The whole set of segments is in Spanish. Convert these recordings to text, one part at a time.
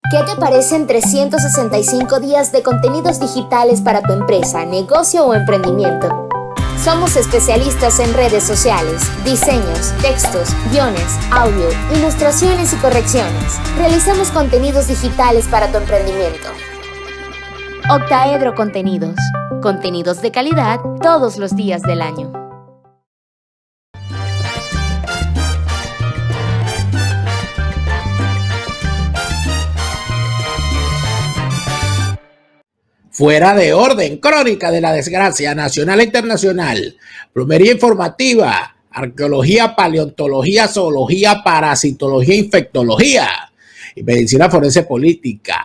¿Qué te parecen 365 días de contenidos digitales para tu empresa, negocio o emprendimiento? Somos especialistas en redes sociales, diseños, textos, guiones, audio, ilustraciones y correcciones. Realizamos contenidos digitales para tu emprendimiento. Octaedro Contenidos. Contenidos de calidad todos los días del año. Fuera de orden, crónica de la desgracia nacional e internacional, plomería informativa, arqueología, paleontología, zoología, parasitología, infectología y medicina forense política.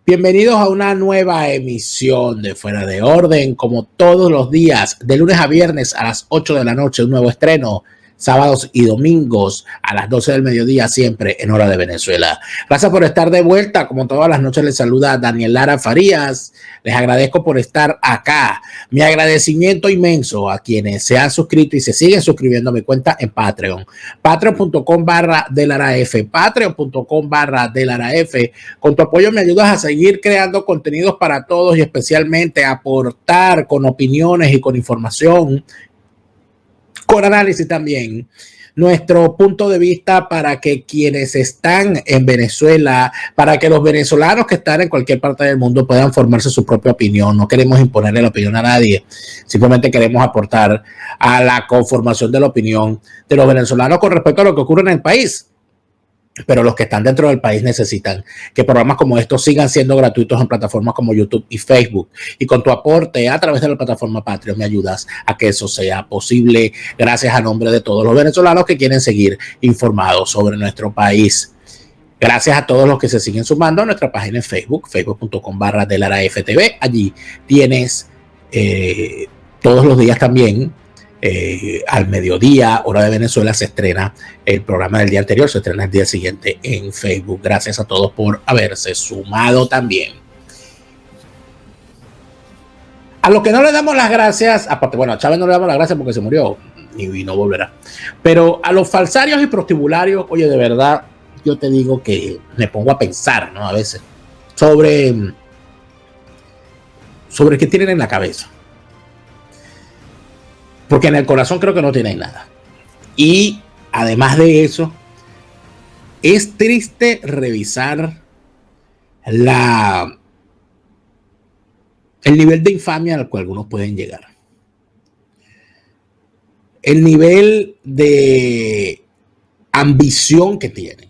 Bienvenidos a una nueva emisión de Fuera de Orden, como todos los días, de lunes a viernes a las 8 de la noche, un nuevo estreno. Sábados y domingos a las 12 del mediodía, siempre en hora de Venezuela. Gracias por estar de vuelta. Como todas las noches, les saluda Daniel Lara Farías. Les agradezco por estar acá. Mi agradecimiento inmenso a quienes se han suscrito y se siguen suscribiendo a mi cuenta en Patreon. Patreon.com/DelaraF. Patreon.com/DelaraF. Con tu apoyo me ayudas a seguir creando contenidos para todos y especialmente a aportar con opiniones y con información, con análisis también, nuestro punto de vista para que quienes están en Venezuela, para que los venezolanos que están en cualquier parte del mundo puedan formarse su propia opinión. No queremos imponerle la opinión a nadie, simplemente queremos aportar a la conformación de la opinión de los venezolanos con respecto a lo que ocurre en el país. Pero los que están dentro del país necesitan que programas como estos sigan siendo gratuitos en plataformas como YouTube y Facebook. Y con tu aporte a través de la plataforma Patreon me ayudas a que eso sea posible. Gracias a nombre de todos los venezolanos que quieren seguir informados sobre nuestro país. Gracias a todos los que se siguen sumando a nuestra página en Facebook, facebook.com/DelaraFTV. Allí tienes todos los días también. Al mediodía, hora de Venezuela, se estrena el programa del día anterior, se estrena el día siguiente en Facebook. Gracias a todos por haberse sumado también. A los que no le damos las gracias, aparte, bueno, a Chávez no le damos las gracias porque se murió y no volverá, pero a los falsarios y prostibularios, oye, de verdad, yo te digo que me pongo a pensar, ¿no? A veces sobre qué tienen en la cabeza. Porque en el corazón creo que no tienen nada. Y además de eso, es triste revisar el nivel de infamia al cual algunos pueden llegar. El nivel de ambición que tienen.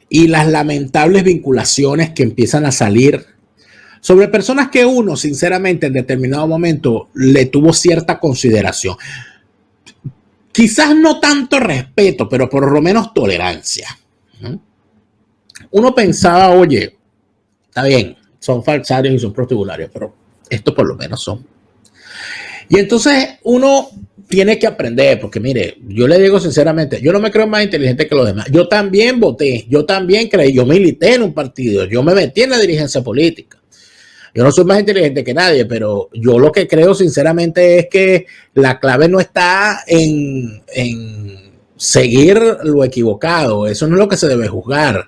Y las lamentables vinculaciones que empiezan a salir sobre personas que uno, sinceramente, en determinado momento le tuvo cierta consideración. Quizás no tanto respeto, pero por lo menos tolerancia. Uno pensaba, oye, está bien, son falsarios y son prostibularios, pero estos por lo menos son. Y entonces uno tiene que aprender, porque mire, yo le digo sinceramente, yo no me creo más inteligente que los demás. Yo también voté, yo también creí, yo milité en un partido, yo me metí en la dirigencia política. Yo no soy más inteligente que nadie, pero yo lo que creo sinceramente es que la clave no está en seguir lo equivocado. Eso no es lo que se debe juzgar.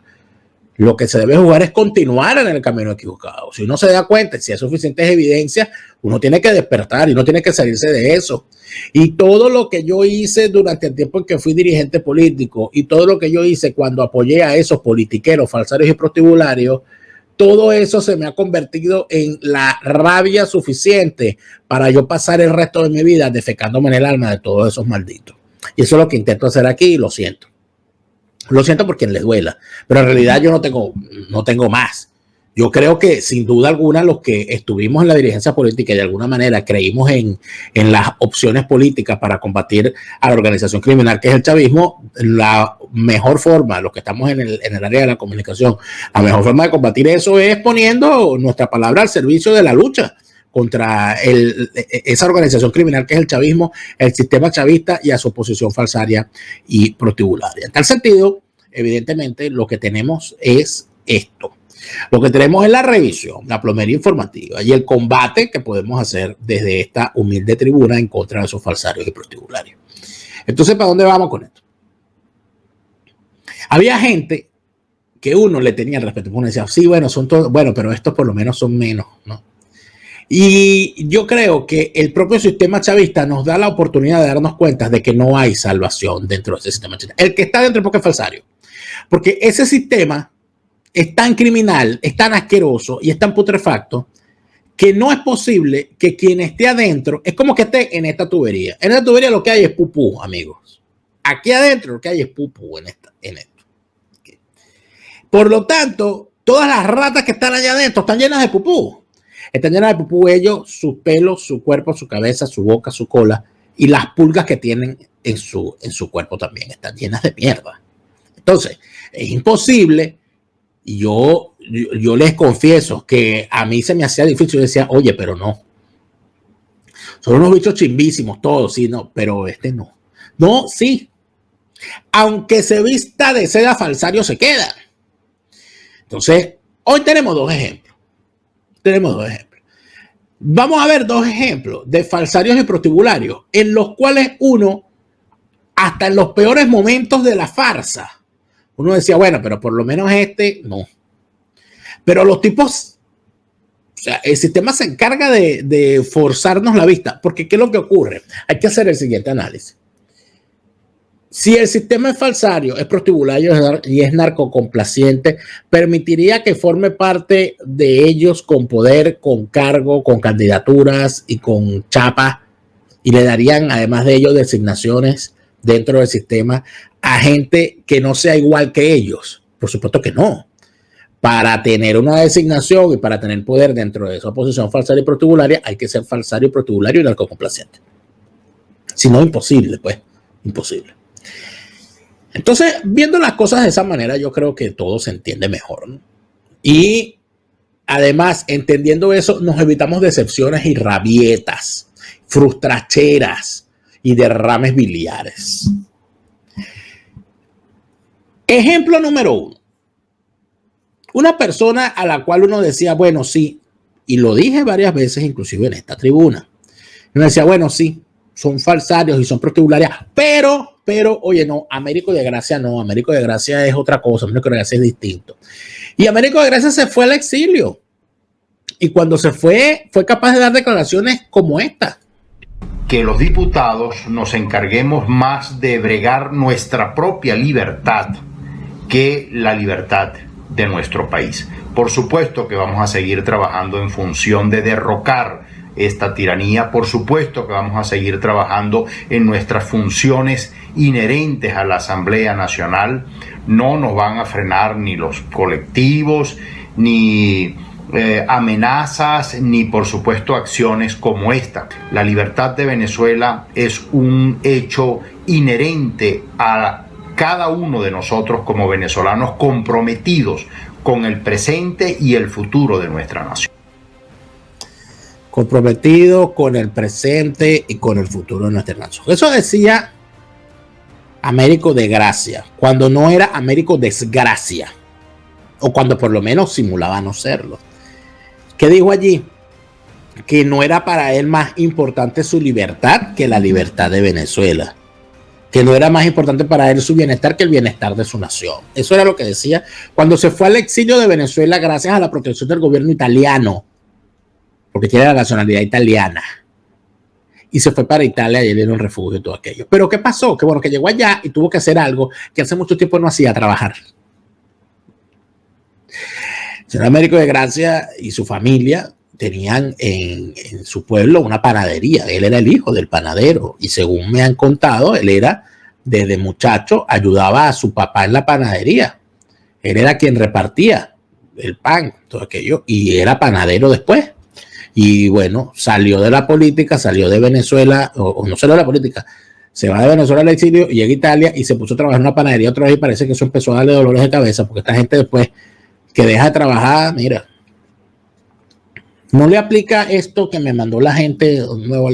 Lo que se debe juzgar es continuar en el camino equivocado. Si uno se da cuenta, si hay suficientes evidencias, uno tiene que despertar y uno tiene que salirse de eso. Y todo lo que yo hice durante el tiempo en que fui dirigente político y todo lo que yo hice cuando apoyé a esos politiqueros, falsarios y prostibularios, todo eso se me ha convertido en la rabia suficiente para yo pasar el resto de mi vida defecándome en el alma de todos esos malditos. Y eso es lo que intento hacer aquí y lo siento. Lo siento por quien les duela, pero en realidad yo no tengo más. Yo creo que sin duda alguna los que estuvimos en la dirigencia política y de alguna manera creímos en las opciones políticas para combatir a la organización criminal que es el chavismo, la mejor forma, los que estamos en el área de la comunicación, la mejor forma de combatir eso es poniendo nuestra palabra al servicio de la lucha contra esa organización criminal que es el chavismo, el sistema chavista y a su oposición falsaria y prostibularia. En tal sentido, evidentemente, lo que tenemos es esto. Lo que tenemos es la revisión, la plomería informativa y el combate que podemos hacer desde esta humilde tribuna en contra de esos falsarios y prostibularios. Entonces, ¿para dónde vamos con esto? Había gente que uno le tenía el respeto. Uno decía, sí, bueno, son todos, bueno, pero estos por lo menos son menos, ¿no? Y yo creo que el propio sistema chavista nos da la oportunidad de darnos cuenta de que no hay salvación dentro de ese sistema chavista. El que está dentro es porque es falsario. Porque ese sistema es tan criminal, es tan asqueroso y es tan putrefacto que no es posible que quien esté adentro, es como que esté en esta tubería. En esta tubería lo que hay es pupú, amigos. Aquí adentro lo que hay es pupú en esto. Por lo tanto, todas las ratas que están allá adentro están llenas de pupú. Están llenas de pupú ellos, sus pelos, su cuerpo, su cabeza, su boca, su cola y las pulgas que tienen en su cuerpo también están llenas de mierda. Entonces, es imposible. Y yo les confieso que a mí se me hacía difícil. Yo decía, oye, pero no. Son unos bichos chimbísimos todos, sí, no, pero este no. No, sí. Aunque se vista de seda, falsario se queda. Entonces, hoy tenemos dos ejemplos. Vamos a ver dos ejemplos de falsarios y prostibularios, en los cuales uno, hasta en los peores momentos de la farsa, uno decía, bueno, pero por lo menos este, no. Pero los tipos, o sea, el sistema se encarga de forzarnos la vista, porque ¿qué es lo que ocurre? Hay que hacer el siguiente análisis. Si el sistema es falsario, es prostibulario y es narcocomplaciente, permitiría que forme parte de ellos con poder, con cargo, con candidaturas y con chapa, y le darían, además de ello, designaciones dentro del sistema a gente que no sea igual que ellos. Por supuesto que no. Para tener una designación y para tener poder dentro de esa posición falsaria y prostibularia, hay que ser falsario, prostibulario y narcocomplaciente. Si no, imposible, pues, imposible. Entonces, viendo las cosas de esa manera, yo creo que todo se entiende mejor, ¿no? Y además, entendiendo eso, nos evitamos decepciones y rabietas, frustracheras y derrames biliares. Ejemplo número 1. Una persona a la cual uno decía, bueno, sí, y lo dije varias veces, inclusive en esta tribuna. Uno decía, bueno, sí, son falsarios y son prostibularias, pero, oye, no, Américo de Gracia no, Américo de Gracia es otra cosa, Américo de Gracia es distinto. Y Américo de Gracia se fue al exilio. Y cuando se fue capaz de dar declaraciones como esta. Que los diputados nos encarguemos más de bregar nuestra propia libertad que la libertad de nuestro país. Por supuesto que vamos a seguir trabajando en función de derrocar esta tiranía. Por supuesto que vamos a seguir trabajando en nuestras funciones inherentes a la Asamblea Nacional. No nos van a frenar ni los colectivos, ni amenazas, ni por supuesto acciones como esta. La libertad de Venezuela es un hecho inherente a cada uno de nosotros como venezolanos comprometidos con el presente y el futuro de nuestra nación. Comprometido con el presente y con el futuro de nuestra nación. Eso decía Américo de Gracia, cuando no era Américo Desgracia, o cuando por lo menos simulaba no serlo. ¿Qué dijo allí? Que no era para él más importante su libertad que la libertad de Venezuela. Que no era más importante para él su bienestar que el bienestar de su nación. Eso era lo que decía cuando se fue al exilio de Venezuela gracias a la protección del gobierno italiano, porque tiene la nacionalidad italiana. Y se fue para Italia y él era un refugio y todo aquello. Pero ¿qué pasó? Que bueno, que llegó allá y tuvo que hacer algo que hace mucho tiempo no hacía, trabajar. El señor Américo de Gracia y su familia tenían en su pueblo una panadería. Él era el hijo del panadero y según me han contado, él era desde muchacho, ayudaba a su papá en la panadería. Él era quien repartía el pan, todo aquello, y era panadero después. Y bueno, salió de la política, salió de Venezuela, o no salió de la política, se va de Venezuela al exilio y llega a Italia y se puso a trabajar en una panadería otra vez y parece que eso empezó a darle dolores de cabeza porque esta gente después que deja de trabajar, mira, no le aplica esto que me mandó la gente, un nuevo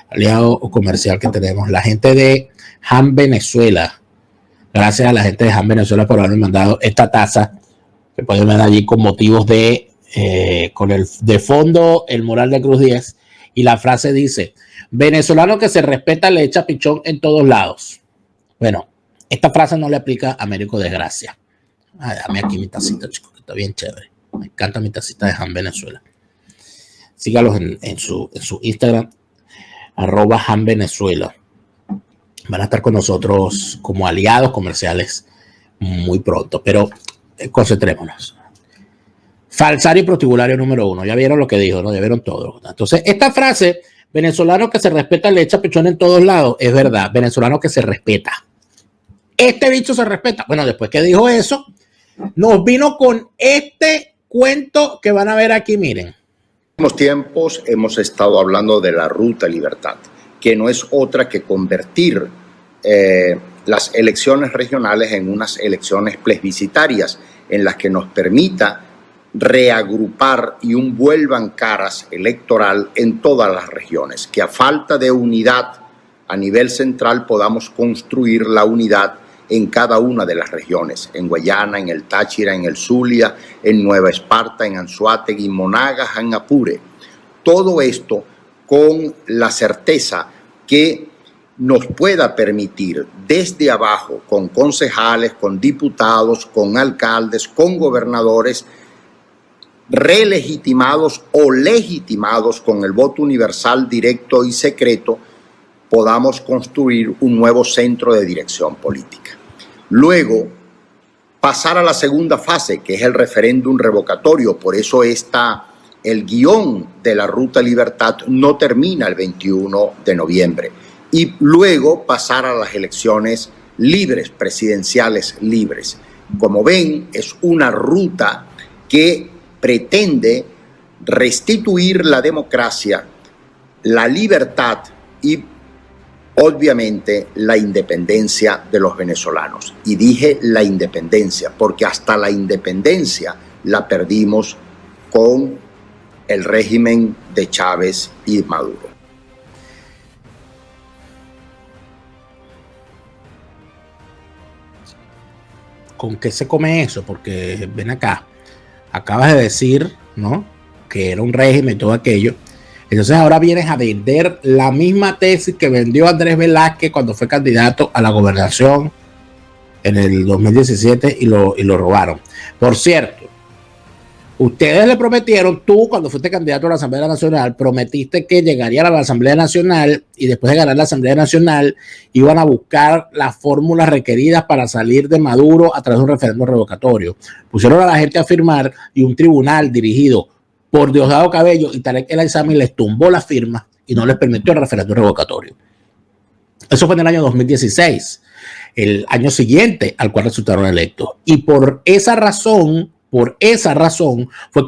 aliado comercial que tenemos, la gente de Ham Venezuela. Gracias a la gente de Ham Venezuela por haberme mandado esta taza que pueden ver allí con motivos de con el de fondo el mural de Cruz 10 y la frase dice: venezolano que se respeta le echa pichón en todos lados. Bueno, esta frase no le aplica a Américo de Gracia. Dame aquí mi tacita, chicos, que está bien chévere. Me encanta mi tacita de Han Venezuela. Sígalos en su Instagram, @HanVenezuela. Van a estar con nosotros como aliados comerciales muy pronto, pero concentrémonos. Falsario y prostibulario número 1. Ya vieron lo que dijo, ¿no? Ya vieron todo. Entonces, esta frase, venezolano que se respeta le echa pichón en todos lados, es verdad. Venezolano que se respeta. Este bicho se respeta. Bueno, después que dijo eso, nos vino con este cuento que van a ver aquí, miren. En los últimos tiempos hemos estado hablando de la Ruta Libertad, que no es otra que convertir las elecciones regionales en unas elecciones plebiscitarias en las que nos permita reagrupar y un vuelvan caras electoral en todas las regiones, que a falta de unidad a nivel central podamos construir la unidad en cada una de las regiones, en Guayana, en el Táchira, en el Zulia, en Nueva Esparta, en Anzoátegui, Monagas, en Apure. Todo esto con la certeza que nos pueda permitir desde abajo, con concejales, con diputados, con alcaldes, con gobernadores, relegitimados o legitimados con el voto universal, directo y secreto, podamos construir un nuevo centro de dirección política. Luego, pasar a la segunda fase, que es el referéndum revocatorio. Por eso el guión de la Ruta Libertad no termina el 21 de noviembre. Y luego pasar a las elecciones libres, presidenciales libres. Como ven, es una ruta que pretende restituir la democracia, la libertad y obviamente la independencia de los venezolanos. Y dije la independencia porque hasta la independencia la perdimos con el régimen de Chávez y Maduro. ¿Con qué se come eso? Porque ven acá, acabas de decir, ¿no?, que era un régimen y todo aquello. Entonces ahora vienes a vender la misma tesis que vendió Andrés Velázquez cuando fue candidato a la gobernación en el 2017 y lo robaron. Por cierto, ustedes le prometieron, tú cuando fuiste candidato a la Asamblea Nacional, prometiste que llegarían a la Asamblea Nacional y después de ganar la Asamblea Nacional iban a buscar las fórmulas requeridas para salir de Maduro a través de un referéndum revocatorio. Pusieron a la gente a firmar y un tribunal dirigido por Diosdado Cabello y Tarek El Aizami les tumbó la firma y no les permitió el referéndum revocatorio. Eso fue en el año 2016, el año siguiente al cual resultaron electos. Y por esa razón fue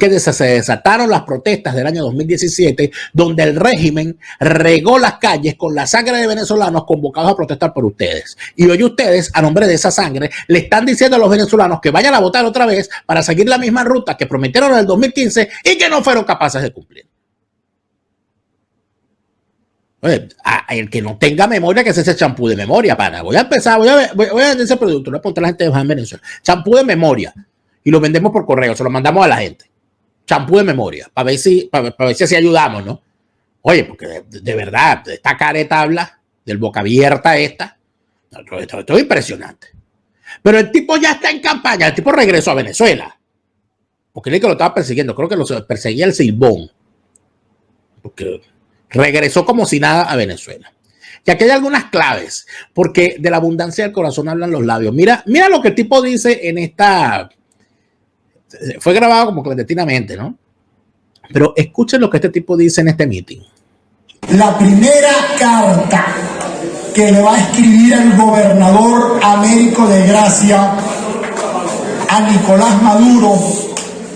que se desataron las protestas del año 2017, donde el régimen regó las calles con la sangre de venezolanos convocados a protestar por ustedes. Y hoy ustedes, a nombre de esa sangre, le están diciendo a los venezolanos que vayan a votar otra vez para seguir la misma ruta que prometieron en el 2015 y que no fueron capaces de cumplir. Oye, el que no tenga memoria, que es ese champú de memoria, pana. Voy a vender ese producto, lo voy a poner a la gente de Han Venezuela. Champú de memoria. Y lo vendemos por correo, se lo mandamos a la gente. Champú de memoria, para ver si así ayudamos, ¿no? Oye, porque de verdad, esta careta habla del boca abierta esta. Esto es impresionante. Pero el tipo ya está en campaña, el tipo regresó a Venezuela. Porque él que lo estaba persiguiendo, creo que lo perseguía el Silbón. Porque regresó como si nada a Venezuela. Y aquí hay algunas claves, porque de la abundancia del corazón hablan los labios. Mira lo que el tipo dice en esta... Fue grabado como clandestinamente, ¿no? Pero escuchen lo que este tipo dice en este meeting. La primera carta que le va a escribir el gobernador Américo de Gracia a Nicolás Maduro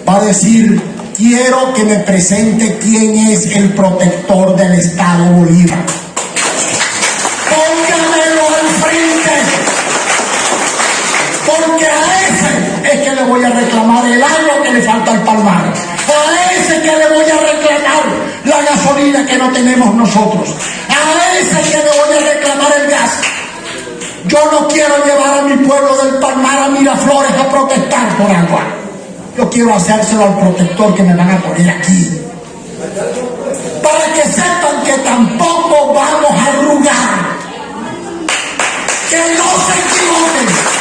va a decir: quiero que me presente quién es el protector del Estado Bolívar. Póngamelo al frente, porque a ese es que le voy a reclamar el agua que le falta al Palmar. A ese que le voy a reclamar la gasolina que no tenemos nosotros. A ese que le voy a reclamar el gas. Yo no quiero llevar a mi pueblo del Palmar a Miraflores a protestar por agua. Yo quiero hacérselo al protector que me van a poner aquí. Para que sepan que tampoco vamos a arrugar. Que no se equivoquen.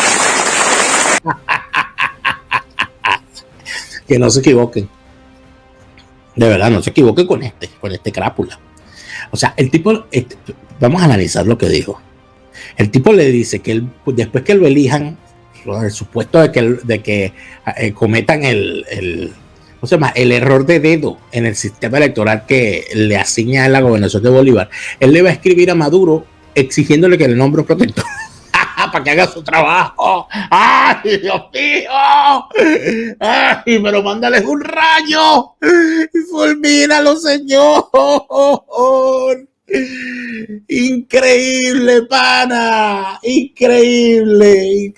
Que no se equivoquen. De verdad, no se equivoquen con este crápula. O sea, el tipo, vamos a analizar lo que dijo. El tipo le dice que después que lo elijan, el supuesto de que cometan ¿cómo se llama? El error de dedo en el sistema electoral que le asigna a la gobernación de Bolívar, él le va a escribir a Maduro exigiéndole que le nombre un protector para que haga su trabajo. ¡Ay, Dios mío! ¡Ay, pero mándales un rayo! ¡Fulmínalo, señor! Increíble, pana. Increíble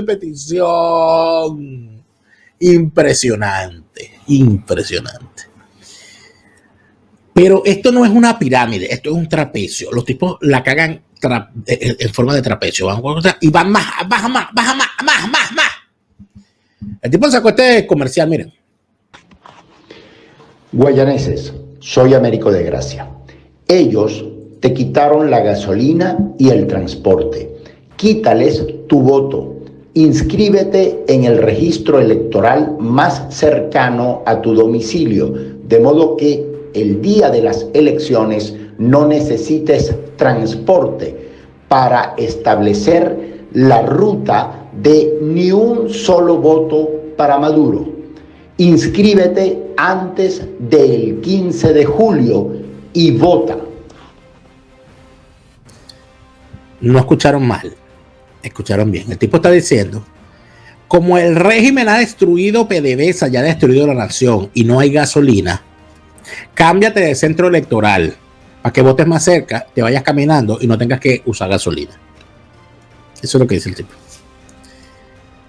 petición. Impresionante. Pero esto no es una pirámide, esto es un trapecio. Los tipos la cagan en forma de trapecio. Y van más. El tipo sacó este comercial, miren. Guayaneses, soy Américo de Gracia. Ellos te quitaron la gasolina y el transporte. Quítales tu voto. Inscríbete en el registro electoral más cercano a tu domicilio, de modo que el día de las elecciones no necesites transporte para establecer la ruta de ni un solo voto para Maduro. Inscríbete antes del 15 de julio y vota. No escucharon mal, escucharon bien. El tipo está diciendo, como el régimen ha destruido PDVSA, ya ha destruido la nación y no hay gasolina, cámbiate de centro electoral para que votes más cerca, te vayas caminando y no tengas que usar gasolina. Eso es lo que dice el tipo.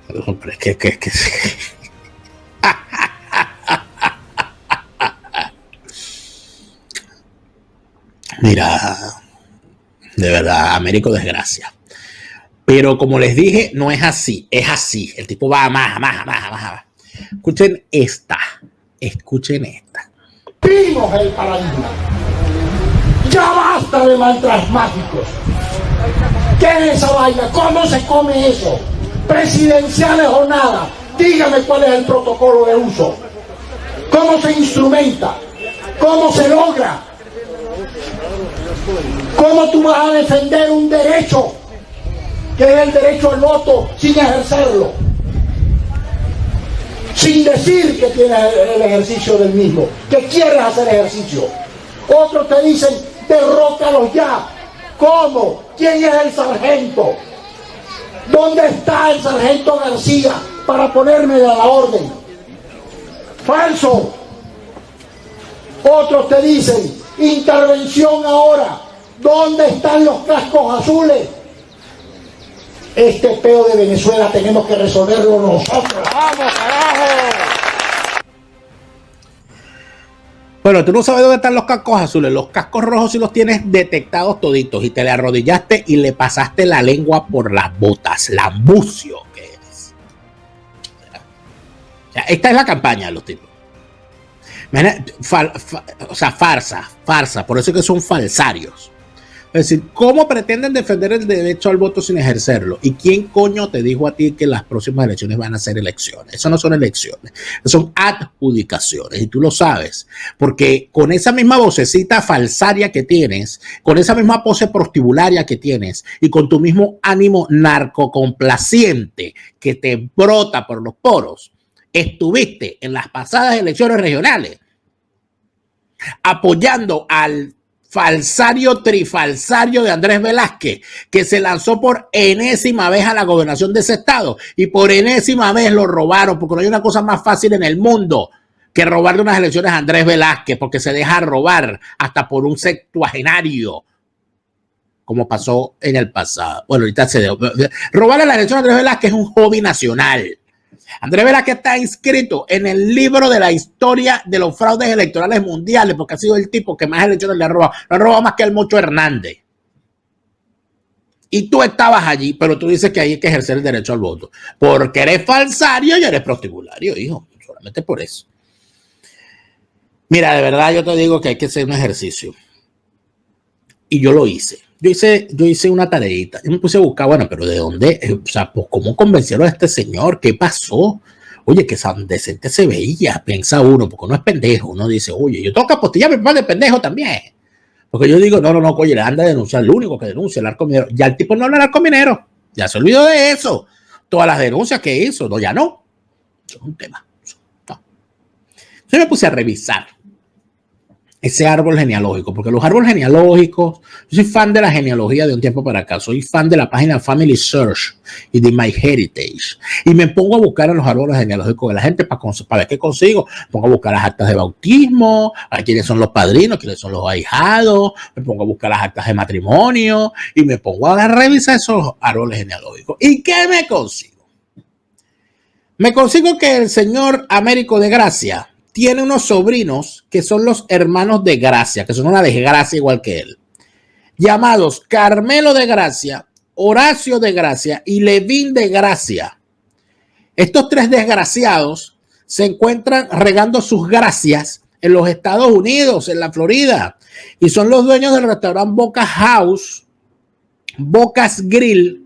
Pero es que mira, de verdad, Américo desgracia. Pero como les dije, no es así, es así. El tipo va más. Escuchen esta. Vimos el paradigma. Ya basta de mantras mágicos. ¿Qué es esa vaina? ¿Cómo se come eso? Presidenciales o nada. Dígame cuál es el protocolo de uso. ¿Cómo se instrumenta? ¿Cómo se logra? ¿Cómo tú vas a defender un derecho que es el derecho al voto sin ejercerlo? Sin decir que tienes el ejercicio del mismo, que quieres hacer ejercicio. Otros te dicen, derrócalos ya. ¿Cómo? ¿Quién es el sargento? ¿Dónde está el sargento García para ponerme a la orden? Falso. Otros te dicen, intervención ahora. ¿Dónde están los cascos azules? Este peo de Venezuela tenemos que resolverlo nosotros. ¡Vamos, carajo! Bueno, tú no sabes dónde están los cascos azules. Los cascos rojos sí los tienes detectados toditos y te le arrodillaste y le pasaste la lengua por las botas. Lambucio que eres. O sea, esta es la campaña de los tipos. O sea, farsa. Por eso es que son falsarios. Es decir, ¿cómo pretenden defender el derecho al voto sin ejercerlo? ¿Y quién coño te dijo a ti que las próximas elecciones van a ser elecciones? Eso no son elecciones, son adjudicaciones y tú lo sabes, porque con esa misma vocecita falsaria que tienes, con esa misma pose prostibularia que tienes y con tu mismo ánimo narcocomplaciente que te brota por los poros, estuviste en las pasadas elecciones regionales apoyando al trifalsario de Andrés Velázquez, que se lanzó por enésima vez a la gobernación de ese estado y por enésima vez lo robaron, porque no hay una cosa más fácil en el mundo que robarle unas elecciones a Andrés Velázquez, porque se deja robar hasta por un septuagenario, como pasó en el pasado. Bueno, ahorita robarle las elecciones a Andrés Velázquez es un hobby nacional. Andrés Velázquez está inscrito en el libro de la historia de los fraudes electorales mundiales porque ha sido el tipo que más elecciones le ha robado. No ha robado más que el Mocho Hernández. Y tú estabas allí, pero tú dices que hay que ejercer el derecho al voto. Porque eres falsario y eres prostibulario, hijo. Solamente por eso. Mira, de verdad yo te digo que hay que hacer un ejercicio. Y yo lo hice. Yo hice una tareita. Yo me puse a buscar, bueno, pero ¿de dónde? O sea, pues, ¿cómo convencieron a este señor? ¿Qué pasó? Oye, que tan decente se veía, piensa uno, porque uno es pendejo. Uno dice, oye, yo tengo que apostillar mi papá de pendejo también. Porque yo digo, no, oye, le anda a denunciar, el único que denuncia, el narcominero. Ya el tipo no habla narcominero, ya se olvidó de eso. Todas las denuncias que hizo, no, ya no. Eso es un tema. No. Yo me puse a revisar ese árbol genealógico, porque los árboles genealógicos, yo soy fan de la genealogía de un tiempo para acá, soy fan de la página Family Search y de MyHeritage, y me pongo a buscar en los árboles genealógicos de la gente para ver qué consigo. Me pongo a buscar las actas de bautismo, a ver quiénes son los padrinos, quiénes son los ahijados, me pongo a buscar las actas de matrimonio, y me pongo a revisar esos árboles genealógicos. ¿Y qué me consigo? Me consigo que el señor Américo de Gracia tiene unos sobrinos que son los hermanos de Gracia, que son una desgracia igual que él, llamados Carmelo de Gracia, Horacio de Gracia y Levín de Gracia. Estos tres desgraciados se encuentran regando sus gracias en los Estados Unidos, en la Florida, y son los dueños del restaurante Boca House, Bocas Grill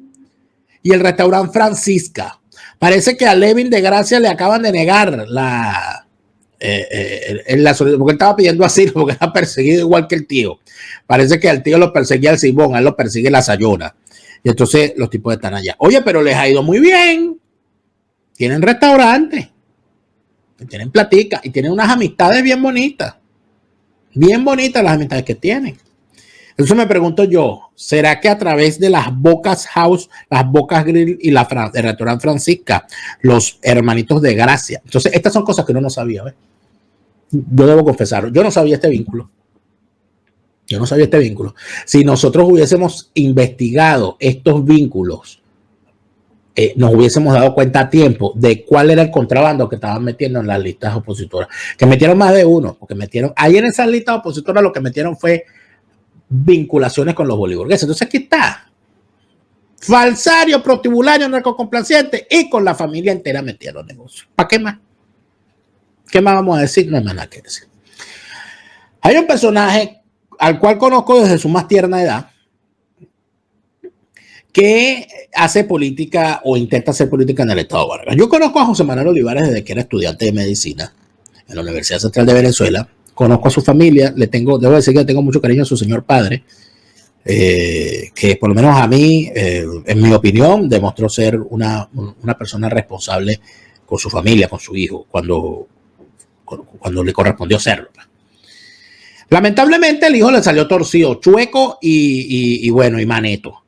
y el restaurante Francisca. Parece que a Levín de Gracia le acaban de negar porque él estaba pidiendo asilo porque era perseguido igual que el tío. Parece que al tío lo perseguía el Simón, a él lo persigue la Sayona. Y entonces los tipos están allá. Oye, pero les ha ido muy bien. Tienen restaurantes, tienen platica y tienen unas amistades bien bonitas. Bien bonitas las amistades que tienen. Entonces me pregunto yo, ¿será que a través de las Bocas House, las Bocas Grill y el restaurante Francisca, los hermanitos de Gracia? Entonces estas son cosas que uno no sabía, ¿ves? Yo debo confesar, yo no sabía este vínculo. Yo no sabía este vínculo. Si nosotros hubiésemos investigado estos vínculos, nos hubiésemos dado cuenta a tiempo de cuál era el contrabando que estaban metiendo en las listas opositoras. Que metieron más de uno, porque metieron, ahí en esas listas opositoras lo que metieron fue vinculaciones con los boliburgueses. Entonces aquí está. Falsario, prostibulario, narcocomplaciente y con la familia entera metieron negocios. ¿Para qué más? ¿Qué más vamos a decir? No hay más nada que decir. Hay un personaje al cual conozco desde su más tierna edad que hace política o intenta hacer política en el estado Vargas. Yo conozco a José Manuel Olivares desde que era estudiante de medicina en la Universidad Central de Venezuela. Conozco a su familia, debo decir que le tengo mucho cariño a su señor padre, que por lo menos a mí, en mi opinión, demostró ser una persona responsable con su familia, con su hijo, cuando le correspondió serlo. Lamentablemente el hijo le salió torcido, chueco y maneto.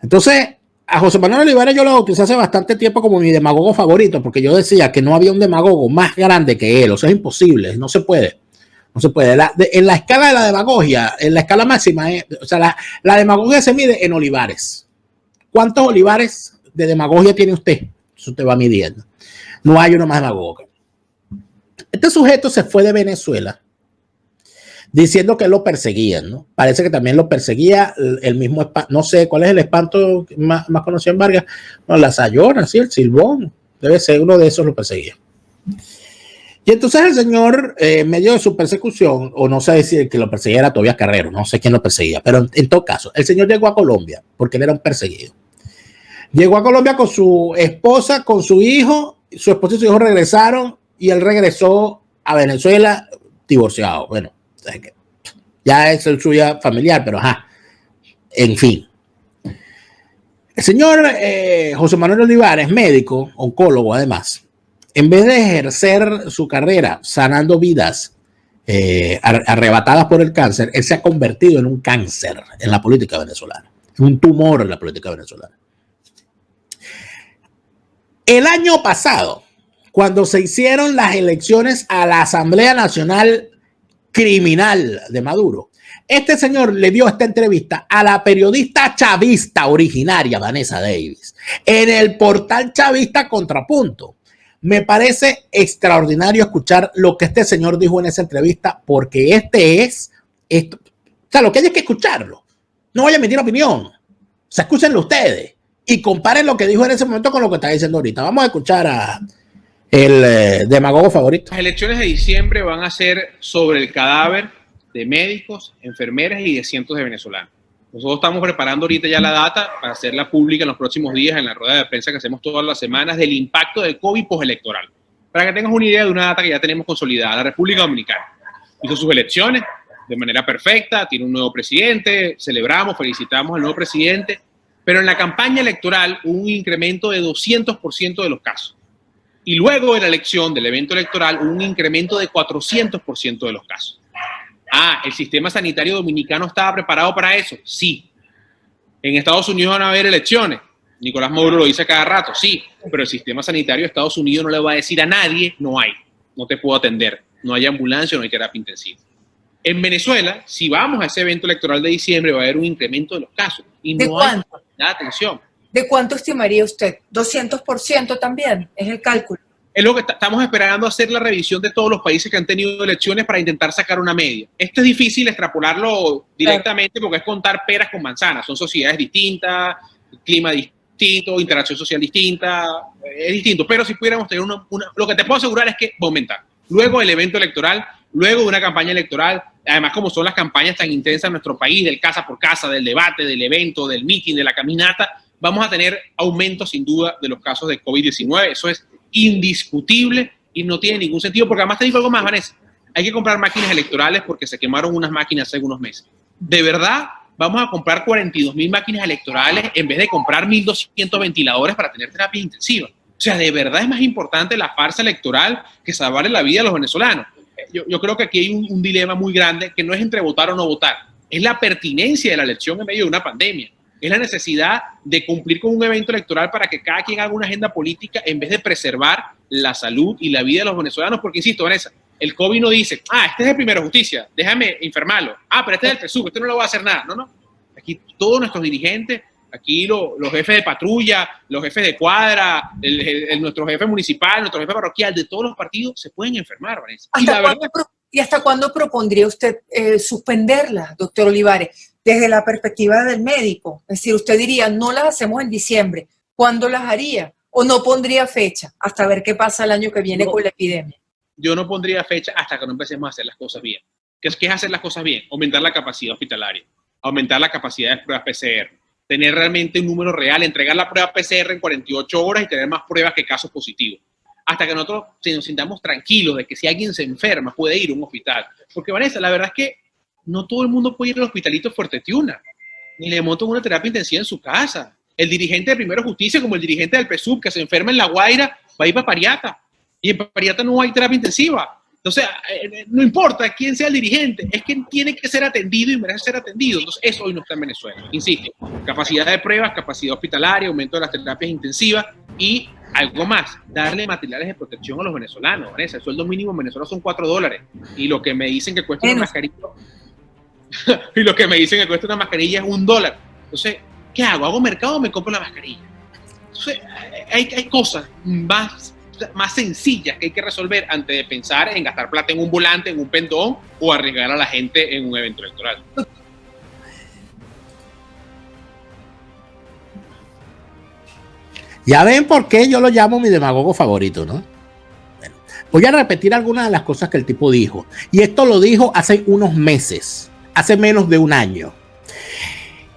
Entonces, a José Manuel Olivares yo lo bauticé hace bastante tiempo como mi demagogo favorito, porque yo decía que no había un demagogo más grande que él. O sea, es imposible, no se puede. No se puede. En la escala de la demagogia, en la escala máxima, la demagogia se mide en olivares. ¿Cuántos olivares de demagogia tiene usted? Eso te va midiendo. No hay uno más demagogo. Este sujeto se fue de Venezuela diciendo que lo perseguían, ¿no? Parece que también lo perseguía el mismo, no sé cuál es el espanto más conocido en Vargas, no, la Sayona, sí, el Silbón, debe ser uno de esos, lo perseguía. Y entonces el señor, en medio de su persecución, o no sé decir que lo perseguía era Tobias Carrero, no sé quién lo perseguía, pero en todo caso, el señor llegó a Colombia porque él era un perseguido. Llegó a Colombia con su esposa, con su esposa y su hijo regresaron y él regresó a Venezuela divorciado. Bueno, ya es el suya familiar, pero en fin. El señor José Manuel Olivares, médico, oncólogo además, en vez de ejercer su carrera sanando vidas arrebatadas por el cáncer, él se ha convertido en un cáncer en la política venezolana, un tumor en la política venezolana. El año pasado, cuando se hicieron las elecciones a la Asamblea Nacional Criminal de Maduro, este señor le dio esta entrevista a la periodista chavista originaria Vanessa Davis en el portal chavista Contrapunto. Me parece extraordinario escuchar lo que este señor dijo en esa entrevista, porque lo que hay es que escucharlo. No voy a emitir opinión. Escúchenlo ustedes y comparen lo que dijo en ese momento con lo que está diciendo ahorita. Vamos a escuchar a el demagogo favorito. Las elecciones de diciembre van a ser sobre el cadáver de médicos, enfermeras y de cientos de venezolanos. Nosotros estamos preparando ahorita ya la data para hacerla pública en los próximos días en la rueda de prensa que hacemos todas las semanas del impacto del COVID postelectoral. Para que tengas una idea de una data que ya tenemos consolidada. La República Dominicana hizo sus elecciones de manera perfecta, tiene un nuevo presidente, celebramos, felicitamos al nuevo presidente, pero en la campaña electoral hubo un incremento de 200% de los casos. Y luego de la elección, del evento electoral, hubo un incremento de 400% de los casos. ¿El sistema sanitario dominicano estaba preparado para eso? Sí. ¿En Estados Unidos van a haber elecciones? Nicolás Maduro lo dice cada rato, sí, pero el sistema sanitario de Estados Unidos no le va a decir a nadie, no hay, no te puedo atender, no hay ambulancia, no hay terapia intensiva. En Venezuela, si vamos a ese evento electoral de diciembre, va a haber un incremento de los casos. Y ¿De no cuánto? hay nada de atención. ¿De cuánto estimaría usted? ¿200% también? Es el cálculo. Es lo que estamos esperando, hacer la revisión de todos los países que han tenido elecciones para intentar sacar una media. Esto es difícil extrapolarlo directamente porque es contar peras con manzanas. Son sociedades distintas, clima distinto, interacción social distinta, es distinto. Pero si pudiéramos tener lo que te puedo asegurar es que va a aumentar. Luego del evento electoral, luego de una campaña electoral, además como son las campañas tan intensas en nuestro país, del casa por casa, del debate, del evento, del meeting, de la caminata, vamos a tener aumento sin duda de los casos de COVID-19. Eso es indiscutible y no tiene ningún sentido, porque además te digo algo más, Vanessa, hay que comprar máquinas electorales porque se quemaron unas máquinas hace unos meses. De verdad, vamos a comprar 42.000 máquinas electorales en vez de comprar 1.200 ventiladores para tener terapia intensiva. O sea, de verdad es más importante la farsa electoral que salvarle la vida a los venezolanos. Yo creo que aquí hay un dilema muy grande que no es entre votar o no votar, es la pertinencia de la elección en medio de una pandemia. Es la necesidad de cumplir con un evento electoral para que cada quien haga una agenda política en vez de preservar la salud y la vida de los venezolanos. Porque, insisto, Vanessa, el COVID no dice, este es el Primero Justicia, déjame enfermarlo. Pero este es el PSUV, este no le va a hacer nada. No. Aquí todos nuestros dirigentes, aquí los jefes de patrulla, los jefes de cuadra, nuestro jefe municipal, nuestro jefe parroquial, de todos los partidos, se pueden enfermar, Vanessa. ¿Y hasta cuándo propondría usted suspenderla, doctor Olivares? Desde la perspectiva del médico, es decir, usted diría, no las hacemos en diciembre, ¿cuándo las haría? ¿O no pondría fecha hasta ver qué pasa el año que viene con la epidemia? Yo no pondría fecha hasta que no empecemos a hacer las cosas bien. ¿Qué es hacer las cosas bien? Aumentar la capacidad hospitalaria, aumentar la capacidad de pruebas PCR, tener realmente un número real, entregar la prueba PCR en 48 horas y tener más pruebas que casos positivos. Hasta que nosotros nos sintamos tranquilos de que si alguien se enferma puede ir a un hospital. Porque, Vanessa, la verdad es que no todo el mundo puede ir al hospitalito Fuerte Tiuna, ni le montan una terapia intensiva en su casa. El dirigente de Primero Justicia, como el dirigente del PSUV, que se enferma en La Guaira, va a ir para Pariata. Y en Pariata no hay terapia intensiva. Entonces, no importa quién sea el dirigente, es que tiene que ser atendido y merece ser atendido. Entonces, eso hoy no está en Venezuela. Insisto, capacidad de pruebas, capacidad hospitalaria, aumento de las terapias intensivas y algo más, darle materiales de protección a los venezolanos. Vanessa, el sueldo mínimo en Venezuela son $4. Y lo que me dicen que cuesta una mascarilla... y lo que me dicen que cuesta una mascarilla es $1. Entonces, ¿qué hago? ¿Hago mercado o me compro la mascarilla? Entonces, hay cosas más sencillas que hay que resolver antes de pensar en gastar plata en un volante, en un pendón o arriesgar a la gente en un evento electoral. Ya ven por qué yo lo llamo mi demagogo favorito, ¿no? Bueno, voy a repetir algunas de las cosas que el tipo dijo. Y esto lo dijo hace unos meses, hace menos de un año.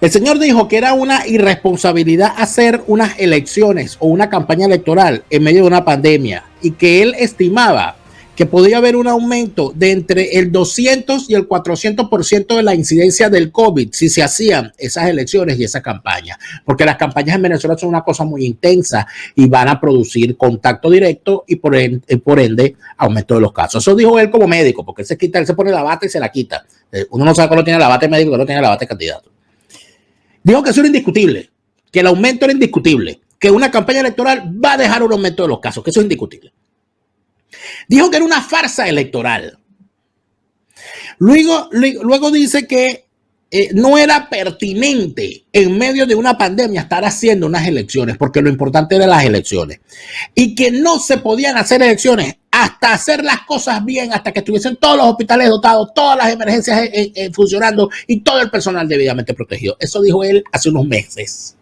El señor dijo que era una irresponsabilidad hacer unas elecciones o una campaña electoral en medio de una pandemia y que él estimaba que podía haber un aumento de entre el 200 y el 400% de la incidencia del COVID si se hacían esas elecciones y esa campaña, porque las campañas en Venezuela son una cosa muy intensa y van a producir contacto directo y por ende aumento de los casos. Eso dijo él como médico, porque él se pone la bata y se la quita. Uno no sabe cuándo tiene la bata de médico, cuándo tiene la bata de candidato. Dijo que eso era indiscutible, que el aumento era indiscutible, que una campaña electoral va a dejar un aumento de los casos, que eso es indiscutible. Dijo que era una farsa electoral. Luego dice que no era pertinente en medio de una pandemia estar haciendo unas elecciones, porque lo importante eran las elecciones. Y que no se podían hacer elecciones hasta hacer las cosas bien, hasta que estuviesen todos los hospitales dotados, todas las emergencias funcionando y todo el personal debidamente protegido. Eso dijo él hace unos meses.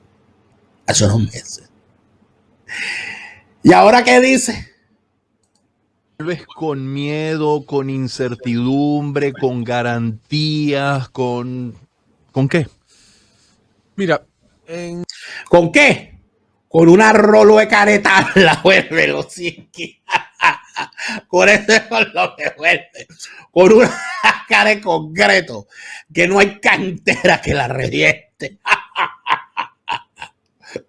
¿Y ahora qué dice? Vuelves con miedo, con incertidumbre, con garantías, ¿con qué? Mira, ¿con qué? Con una rolo de careta la vuelve los Sinki. Con eso es con lo que vuelve. Con una cara de concreto que no hay cantera que la reviente.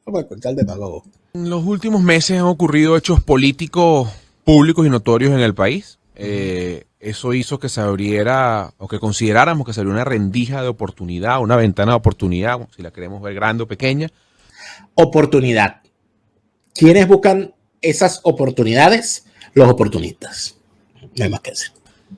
Vamos a escuchar el demagogo. En los últimos meses han ocurrido hechos políticos públicos y notorios en el país. Eso hizo que se abriera, o que consideráramos que se abriera una rendija de oportunidad, una ventana de oportunidad, si la queremos ver grande o pequeña. Oportunidad. ¿Quiénes buscan esas oportunidades? Los oportunistas. No hay más que decir.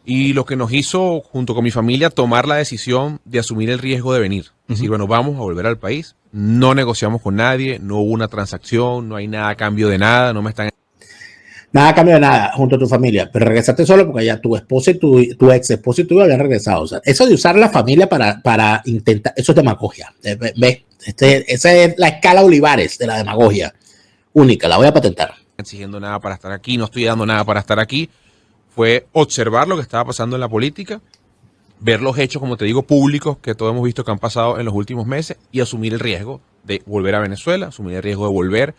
Y lo que nos hizo, junto con mi familia, tomar la decisión de asumir el riesgo de venir. Es decir, bueno, vamos a volver al país. No negociamos con nadie, no hubo una transacción, no hay nada a cambio de nada, no me están... Nada a cambio de nada, junto a tu familia. Pero regresaste solo porque ya tu esposa y tu ex esposa y tú habían regresado. O sea, eso de usar la familia para intentar, eso es demagogia. ¿Ves? Esa es la escala Olivares de la demagogia. Única, la voy a patentar. Exigiendo nada para estar aquí, no estoy dando nada para estar aquí. Fue observar lo que estaba pasando en la política, ver los hechos, como te digo, públicos que todos hemos visto que han pasado en los últimos meses y asumir el riesgo de volver a Venezuela, asumir el riesgo de volver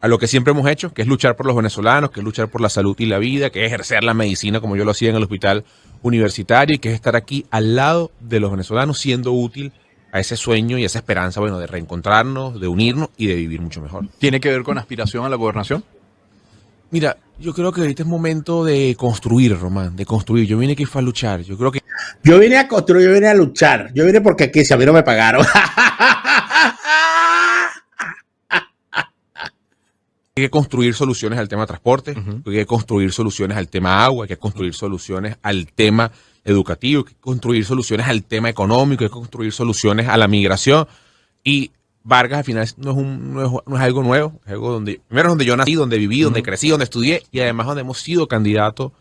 a lo que siempre hemos hecho, que es luchar por los venezolanos, que es luchar por la salud y la vida, que es ejercer la medicina como yo lo hacía en el hospital universitario y que es estar aquí al lado de los venezolanos siendo útil a ese sueño y a esa esperanza, bueno, de reencontrarnos, de unirnos y de vivir mucho mejor. ¿Tiene que ver con aspiración a la gobernación? Mira, yo creo que ahorita es momento de construir, Román, de construir. Yo vine aquí fue a luchar. Yo creo que... Yo vine a construir, yo vine a luchar. Yo vine porque aquí, si a mí no me pagaron. Hay que construir soluciones al tema transporte, hay que construir soluciones al tema agua, hay que construir soluciones al tema educativo, hay que construir soluciones al tema económico, hay que construir soluciones a la migración. Y Vargas al final no es algo nuevo, es algo donde, primero es donde yo nací, donde viví, donde crecí, donde estudié y además donde hemos sido candidatos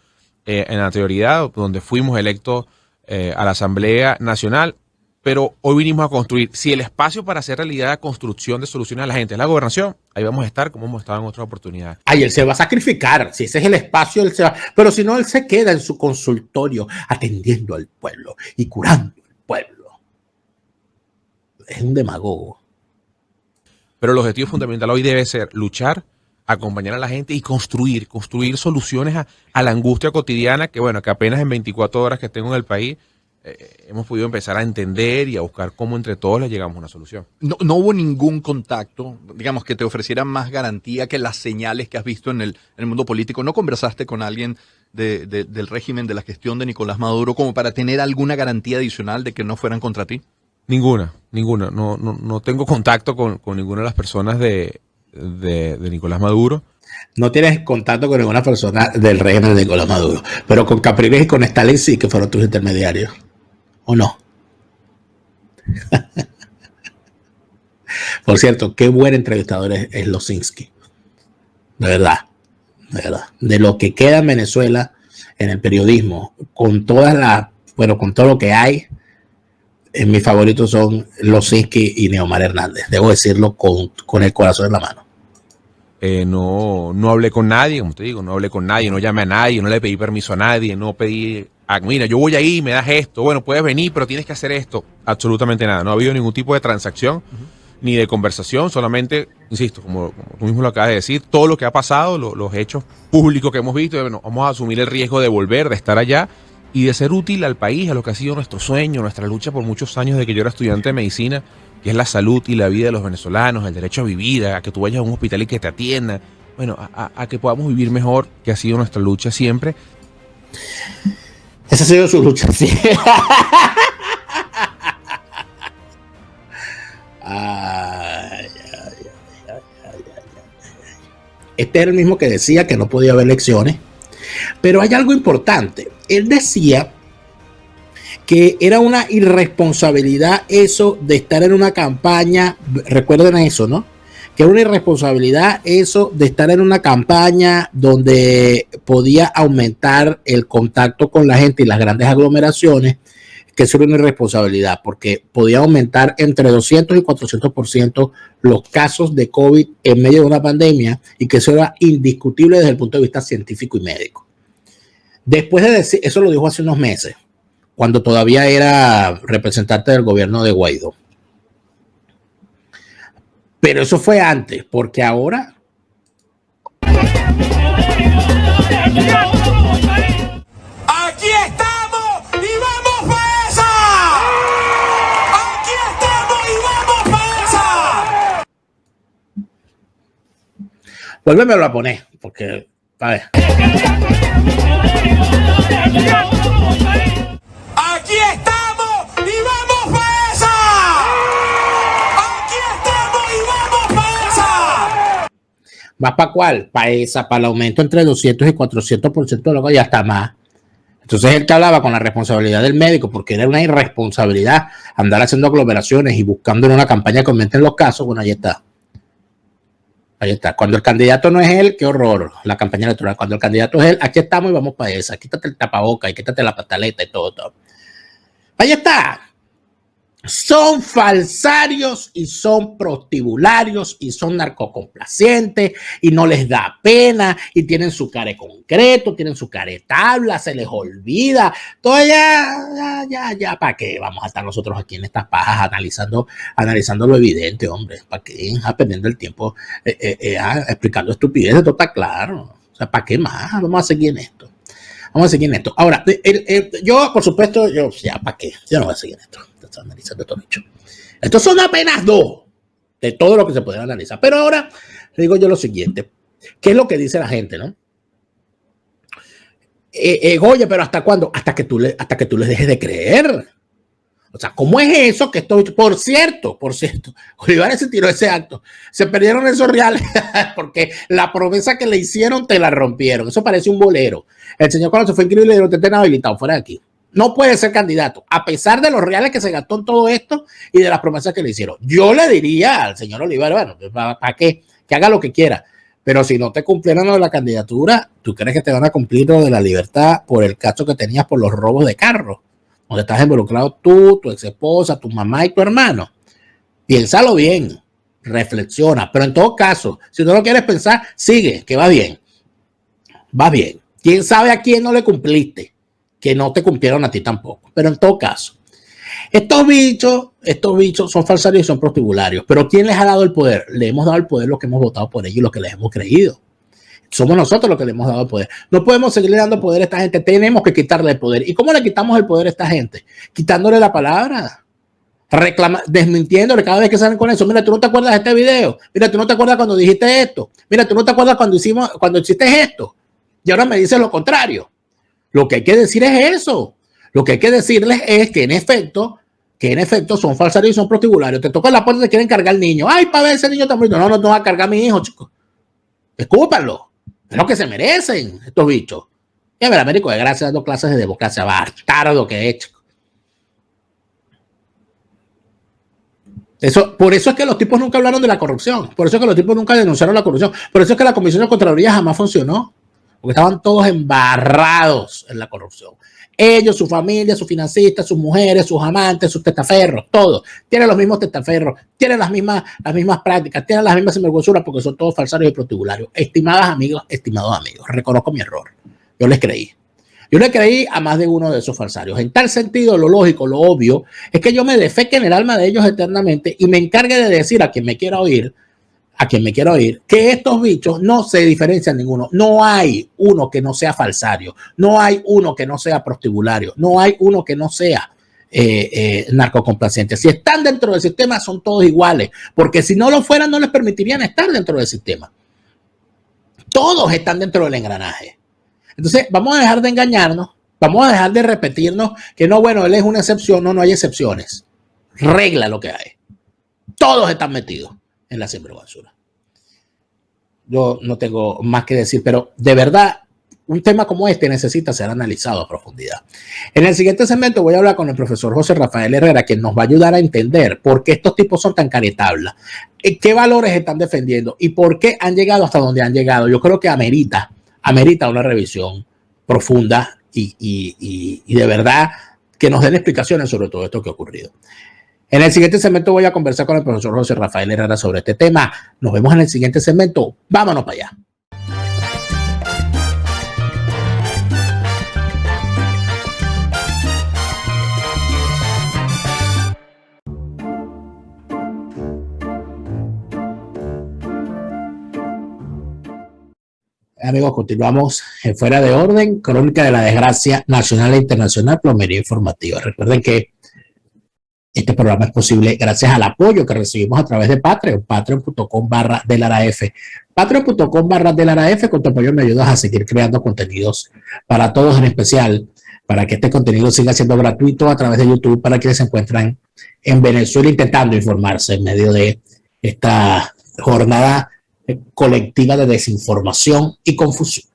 en la anterioridad, donde fuimos electos a la Asamblea Nacional. Pero hoy vinimos a construir. Si el espacio para hacer realidad la construcción de soluciones a la gente es la gobernación, ahí vamos a estar como hemos estado en otras oportunidades. Ay, él se va a sacrificar. Si ese es el espacio, él se va. Pero si no, él se queda en su consultorio atendiendo al pueblo y curando al pueblo. Es un demagogo. Pero el objetivo fundamental hoy debe ser luchar, acompañar a la gente y construir soluciones a la angustia cotidiana que, bueno, que apenas en 24 horas que tengo en el país hemos podido empezar a entender y a buscar cómo entre todos le llegamos a una solución. No hubo ningún contacto, digamos, que te ofreciera más garantía que las señales que has visto en el mundo político. ¿No conversaste con alguien del régimen, de la gestión de Nicolás Maduro, como para tener alguna garantía adicional de que no fueran contra ti? Ninguna. No tengo contacto con ninguna de las personas de Nicolás Maduro. No tienes contacto con ninguna persona del régimen de Nicolás Maduro, pero con Capriles y con Stalin sí que fueron tus intermediarios. ¿O no? Por cierto, qué buen entrevistador es Losinski. De verdad. De lo que queda en Venezuela en el periodismo, con todo lo que hay, mis favoritos son Losinski y Neomar Hernández. Debo decirlo con el corazón en la mano. No hablé con nadie, como te digo, no hablé con nadie, no llamé a nadie, no le pedí permiso a nadie, no pedí, mira, yo voy ahí, me das esto, bueno, puedes venir, pero tienes que hacer esto. Absolutamente nada, no ha habido ningún tipo de transacción ni de conversación, solamente, insisto, como tú mismo lo acabas de decir, todo lo que ha pasado, los hechos públicos que hemos visto, bueno, vamos a asumir el riesgo de volver, de estar allá y de ser útil al país, a lo que ha sido nuestro sueño, nuestra lucha por muchos años de que yo era estudiante de medicina, que es la salud y la vida de los venezolanos, el derecho a vivir, a que tú vayas a un hospital y que te atiendan, bueno, a que podamos vivir mejor, que ha sido nuestra lucha siempre. Esa ha sido su lucha siempre. Este era el mismo que decía que no podía haber elecciones, pero hay algo importante. Él decía que era una irresponsabilidad eso de estar en una campaña, recuerden eso, ¿no? Que era una irresponsabilidad eso de estar en una campaña donde podía aumentar el contacto con la gente y las grandes aglomeraciones, que eso era una irresponsabilidad, porque podía aumentar entre 200 y 400% los casos de COVID en medio de una pandemia y que eso era indiscutible desde el punto de vista científico y médico. Después de decir, eso lo dijo hace unos meses, cuando todavía era representante del gobierno de Guaidó. Pero eso fue antes, porque ahora... Aquí estamos y vamos para esa. Aquí estamos y vamos para esa. Vuélvemelo a poner, porque... A ver. Aquí estamos y vamos para esa. Aquí estamos y vamos para esa. ¿Más para cuál? Para esa, para el aumento entre 200 y 400%, luego ya está más. Entonces él te hablaba con la responsabilidad del médico, porque era una irresponsabilidad andar haciendo aglomeraciones y buscando en una campaña que aumenten los casos. Bueno, ahí está. Ahí está. Cuando el candidato no es él, qué horror, la campaña electoral. Cuando el candidato es él, aquí estamos y vamos para esa. Quítate el tapaboca y quítate la pataleta y todo. Ahí está. Son falsarios y son prostibularios y son narcocomplacientes y no les da pena y tienen su care concreto, tienen su care tabla, se les olvida. Todo ya, ¿para qué vamos a estar nosotros aquí en estas pajas analizando lo evidente, hombre? ¿Para qué? Perdiendo el tiempo explicando estupideces, todo está claro. O sea, ¿para qué más? Vamos a seguir en esto. Ahora, yo, por supuesto, ¿para qué? Yo no voy a seguir en esto. Está analizando todo dicho. Estos son apenas 2 de todo lo que se puede analizar. Pero ahora le digo yo lo siguiente. ¿Qué es lo que dice la gente, no? Oye, pero ¿hasta cuándo? Hasta que tú les dejes de creer. O sea, ¿cómo es eso que estoy? Por cierto, Olivares se tiró ese acto. Se perdieron esos reales porque la promesa que le hicieron te la rompieron. Eso parece un bolero. El señor cuando se fue increíble, le dijo, te estén habilitado fuera de aquí. No puede ser candidato, a pesar de los reales que se gastó en todo esto y de las promesas que le hicieron. Yo le diría al señor Olivares, bueno, ¿para qué? Que haga lo que quiera. Pero si no te cumplieron lo de la candidatura, ¿tú crees que te van a cumplir lo de la libertad por el caso que tenías por los robos de carro? Donde estás involucrado tú, tu ex esposa, tu mamá y tu hermano. Piénsalo bien, reflexiona. Pero en todo caso, si no lo quieres pensar, sigue, que va bien. Va bien. ¿Quién sabe a quién no le cumpliste? Que no te cumplieron a ti tampoco. Pero en todo caso, estos bichos son falsarios y son prostibularios. Pero ¿quién les ha dado el poder? Le hemos dado el poder los que hemos votado por ellos y los que les hemos creído. Somos nosotros los que le hemos dado el poder. No podemos seguirle dando poder a esta gente. Tenemos que quitarle el poder. ¿Y cómo le quitamos el poder a esta gente? Quitándole la palabra. Desmintiéndole cada vez que salen con eso. Mira, tú no te acuerdas de este video. Mira, tú no te acuerdas cuando dijiste esto. Mira, tú no te acuerdas cuando hiciste esto. Y ahora me dices lo contrario. Lo que hay que decir es eso. Lo que hay que decirles es que en efecto son falsarios y son prostibularios. Te tocan la puerta y te quieren cargar el niño. Ay, para ver ese niño tan bonito. No va a cargar a mi hijo, chicos. Escúpanlo. Es lo que se merecen estos bichos. Y a ver, Américo de Gracia dando clases de democracia. Bastardo que es, chico. Por eso es que los tipos nunca hablaron de la corrupción. Por eso es que los tipos nunca denunciaron la corrupción. Por eso es que la Comisión de Contraloría jamás funcionó. Porque estaban todos embarrados en la corrupción. Ellos, su familia, sus financistas, sus mujeres, sus amantes, sus testaferros, todos. Tienen los mismos testaferros, tienen las mismas prácticas, tienen las mismas sinvergüenzuras porque son todos falsarios y prostibularios. Estimados amigos, reconozco mi error. Yo les creí a más de uno de esos falsarios. En tal sentido, lo lógico, lo obvio, es que yo me defeque en el alma de ellos eternamente y me encargue de decir a quien me quiera oír, que estos bichos no se diferencian ninguno. No hay uno que no sea falsario, no hay uno que no sea prostibulario, no hay uno que no sea narcocomplaciente. Si están dentro del sistema, son todos iguales, porque si no lo fueran, no les permitirían estar dentro del sistema. Todos están dentro del engranaje. Entonces, vamos a dejar de engañarnos, vamos a dejar de repetirnos que no, bueno, él es una excepción, no hay excepciones. Regla lo que hay. Todos están metidos en la sinvergüenzura. Yo no tengo más que decir, pero de verdad, un tema como este necesita ser analizado a profundidad. En el siguiente segmento voy a hablar con el profesor José Rafael Herrera, que nos va a ayudar a entender por qué estos tipos son tan caretablas, qué valores están defendiendo y por qué han llegado hasta donde han llegado. Yo creo que amerita una revisión profunda y de verdad que nos den explicaciones sobre todo esto que ha ocurrido. En el siguiente segmento voy a conversar con el profesor José Rafael Herrera sobre este tema. Nos vemos en el siguiente segmento. Vámonos para allá. Amigos, continuamos en Fuera de Orden, crónica de la desgracia nacional e internacional, plomería informativa. Recuerden que este programa es posible gracias al apoyo que recibimos a través de Patreon, patreon.com/delaraf. Patreon.com/delaraf, con tu apoyo me ayudas a seguir creando contenidos para todos, en especial para que este contenido siga siendo gratuito a través de YouTube para quienes se encuentran en Venezuela intentando informarse en medio de esta jornada colectiva de desinformación y confusión.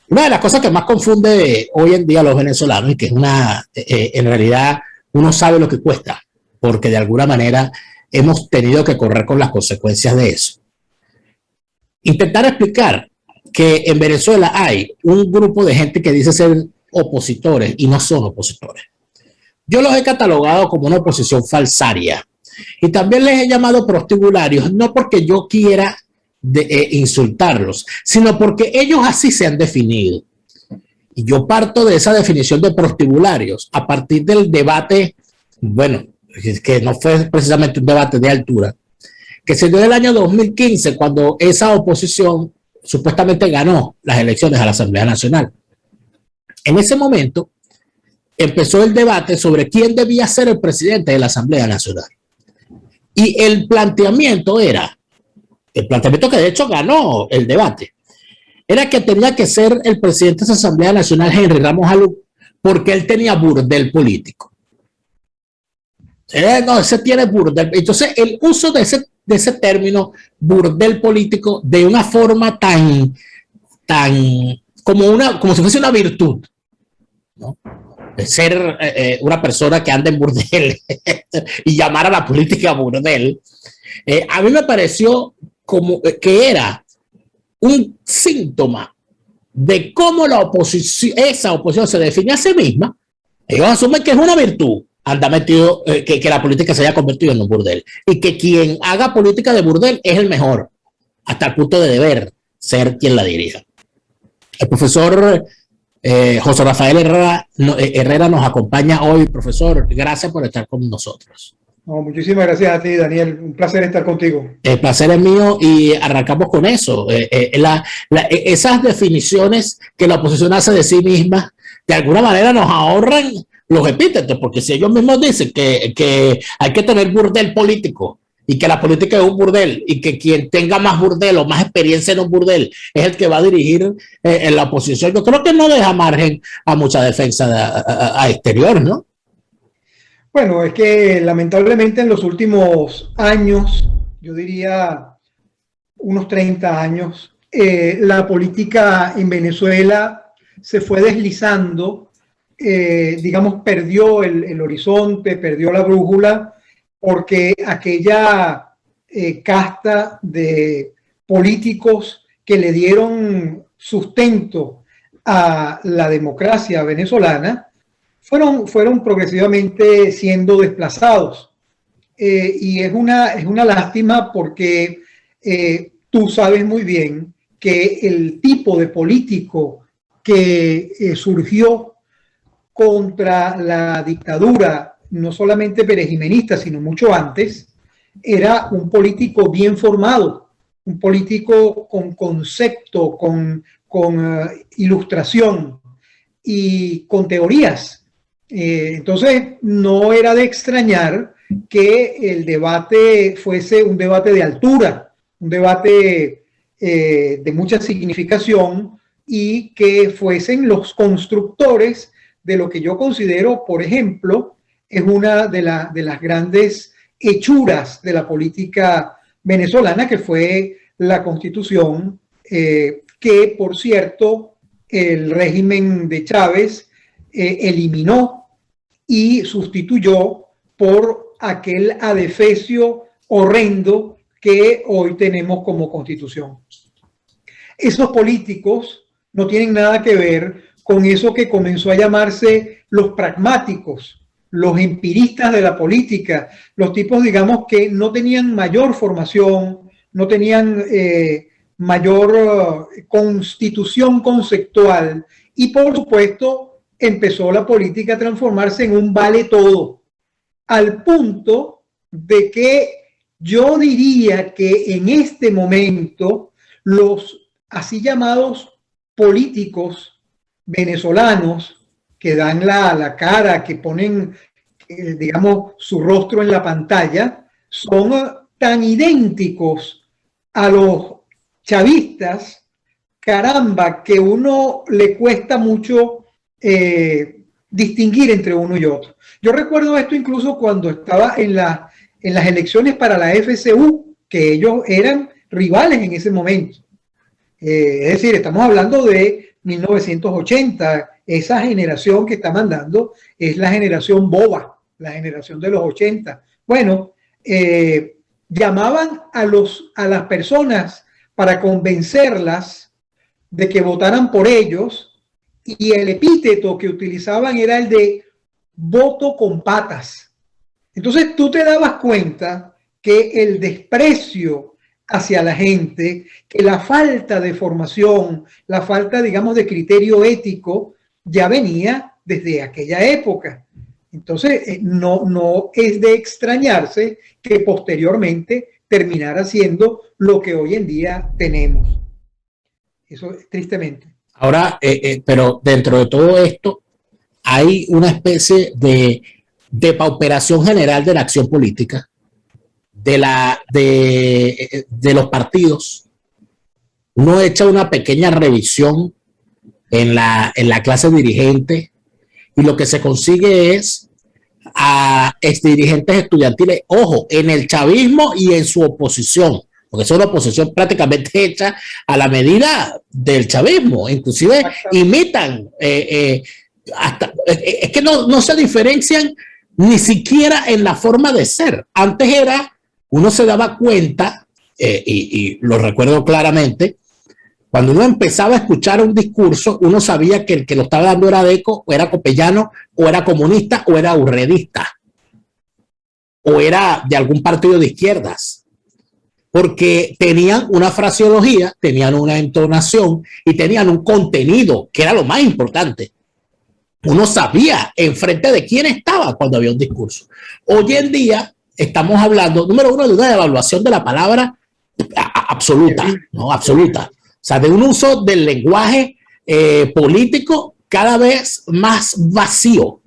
Una de las cosas que más confunde hoy en día a los venezolanos y que es en realidad uno sabe lo que cuesta, porque de alguna manera hemos tenido que correr con las consecuencias de eso. Intentar explicar que en Venezuela hay un grupo de gente que dice ser opositores y no son opositores. Yo los he catalogado como una oposición falsaria y también les he llamado prostibularios, no porque yo quiera insultarlos, sino porque ellos así se han definido. Y yo parto de esa definición de prostibularios a partir del debate, bueno, que no fue precisamente un debate de altura, que se dio en el año 2015, cuando esa oposición supuestamente ganó las elecciones a la Asamblea Nacional. En ese momento empezó el debate sobre quién debía ser el presidente de la Asamblea Nacional. Y el planteamiento que de hecho ganó el debate, era que tenía que ser el presidente de esa Asamblea Nacional Henry Ramos Aluc, porque él tenía burdel político. No, ese tiene burdel. Entonces, el uso de ese término burdel político de una forma tan como si fuese una virtud, ¿no? De ser una persona que anda en burdel y llamar a la política burdel, a mí me pareció como que era un síntoma de cómo esa oposición se define a sí misma. Ellos asumen que es una virtud, anda metido, que la política se haya convertido en un burdel, y que quien haga política de burdel es el mejor, hasta el punto de deber ser quien la dirija. El profesor José Rafael Herrera nos acompaña hoy. Profesor, gracias por estar con nosotros. No, muchísimas gracias a ti, Daniel. Un placer estar contigo. El placer es mío y arrancamos con eso. Esas definiciones que la oposición hace de sí misma, de alguna manera nos ahorran los epítetos, porque si ellos mismos dicen que hay que tener burdel político y que la política es un burdel y que quien tenga más burdel o más experiencia en un burdel es el que va a dirigir en la oposición, yo creo que no deja margen a mucha defensa a exterior, ¿no? Bueno, es que lamentablemente en los últimos años, yo diría unos 30 años, la política en Venezuela se fue deslizando, digamos, perdió el horizonte, perdió la brújula, porque aquella casta de políticos que le dieron sustento a la democracia venezolana fueron progresivamente siendo desplazados. Y es una lástima porque tú sabes muy bien que el tipo de político que surgió contra la dictadura, no solamente perejimenista, sino mucho antes, era un político bien formado, un político con concepto, con ilustración y con teorías. Entonces, no era de extrañar que el debate fuese un debate de altura, un debate de mucha significación, y que fuesen los constructores de lo que yo considero, por ejemplo, es una de las grandes hechuras de la política venezolana, que fue la Constitución, que, por cierto, el régimen de Chávez eliminó y sustituyó por aquel adefesio horrendo que hoy tenemos como Constitución. Esos políticos no tienen nada que ver con eso que comenzó a llamarse los pragmáticos, los empiristas de la política, los tipos, digamos, que no tenían mayor formación, no tenían mayor constitución conceptual, y por supuesto empezó la política a transformarse en un vale todo, al punto de que yo diría que en este momento los así llamados políticos venezolanos que dan la cara, que ponen, digamos, su rostro en la pantalla, son tan idénticos a los chavistas, caramba, que uno le cuesta mucho distinguir entre uno y otro. Yo recuerdo esto incluso cuando estaba en las elecciones para la FCU, que ellos eran rivales en ese momento. Es decir, estamos hablando de 1980, esa generación que está mandando es la generación boba, la generación de los 80. Bueno, llamaban a las personas para convencerlas de que votaran por ellos, y el epíteto que utilizaban era el de voto con patas. Entonces tú te dabas cuenta que el desprecio hacia la gente, que la falta de formación, la falta, digamos, de criterio ético ya venía desde aquella época. Entonces no es de extrañarse que posteriormente terminara siendo lo que hoy en día tenemos. Eso tristemente. Ahora, pero dentro de todo esto hay una especie de pauperación general de la acción política, de los partidos. Uno echa una pequeña revisión en la clase dirigente y lo que se consigue es a exdirigentes estudiantiles, ojo, en el chavismo y en su oposición, porque es una oposición prácticamente hecha a la medida del chavismo, inclusive imitan, es que no se diferencian ni siquiera en la forma de ser. Antes uno se daba cuenta, y lo recuerdo claramente, cuando uno empezaba a escuchar un discurso, uno sabía que el que lo estaba dando era Deco, o era copellano, o era comunista, o era urredista, o era de algún partido de izquierdas, porque tenían una fraseología, tenían una entonación y tenían un contenido, que era lo más importante. Uno sabía enfrente de quién estaba cuando había un discurso. Hoy en día estamos hablando, número uno, de una evaluación de la palabra absoluta, ¿no? Absoluta. O sea, de un uso del lenguaje político cada vez más vacío.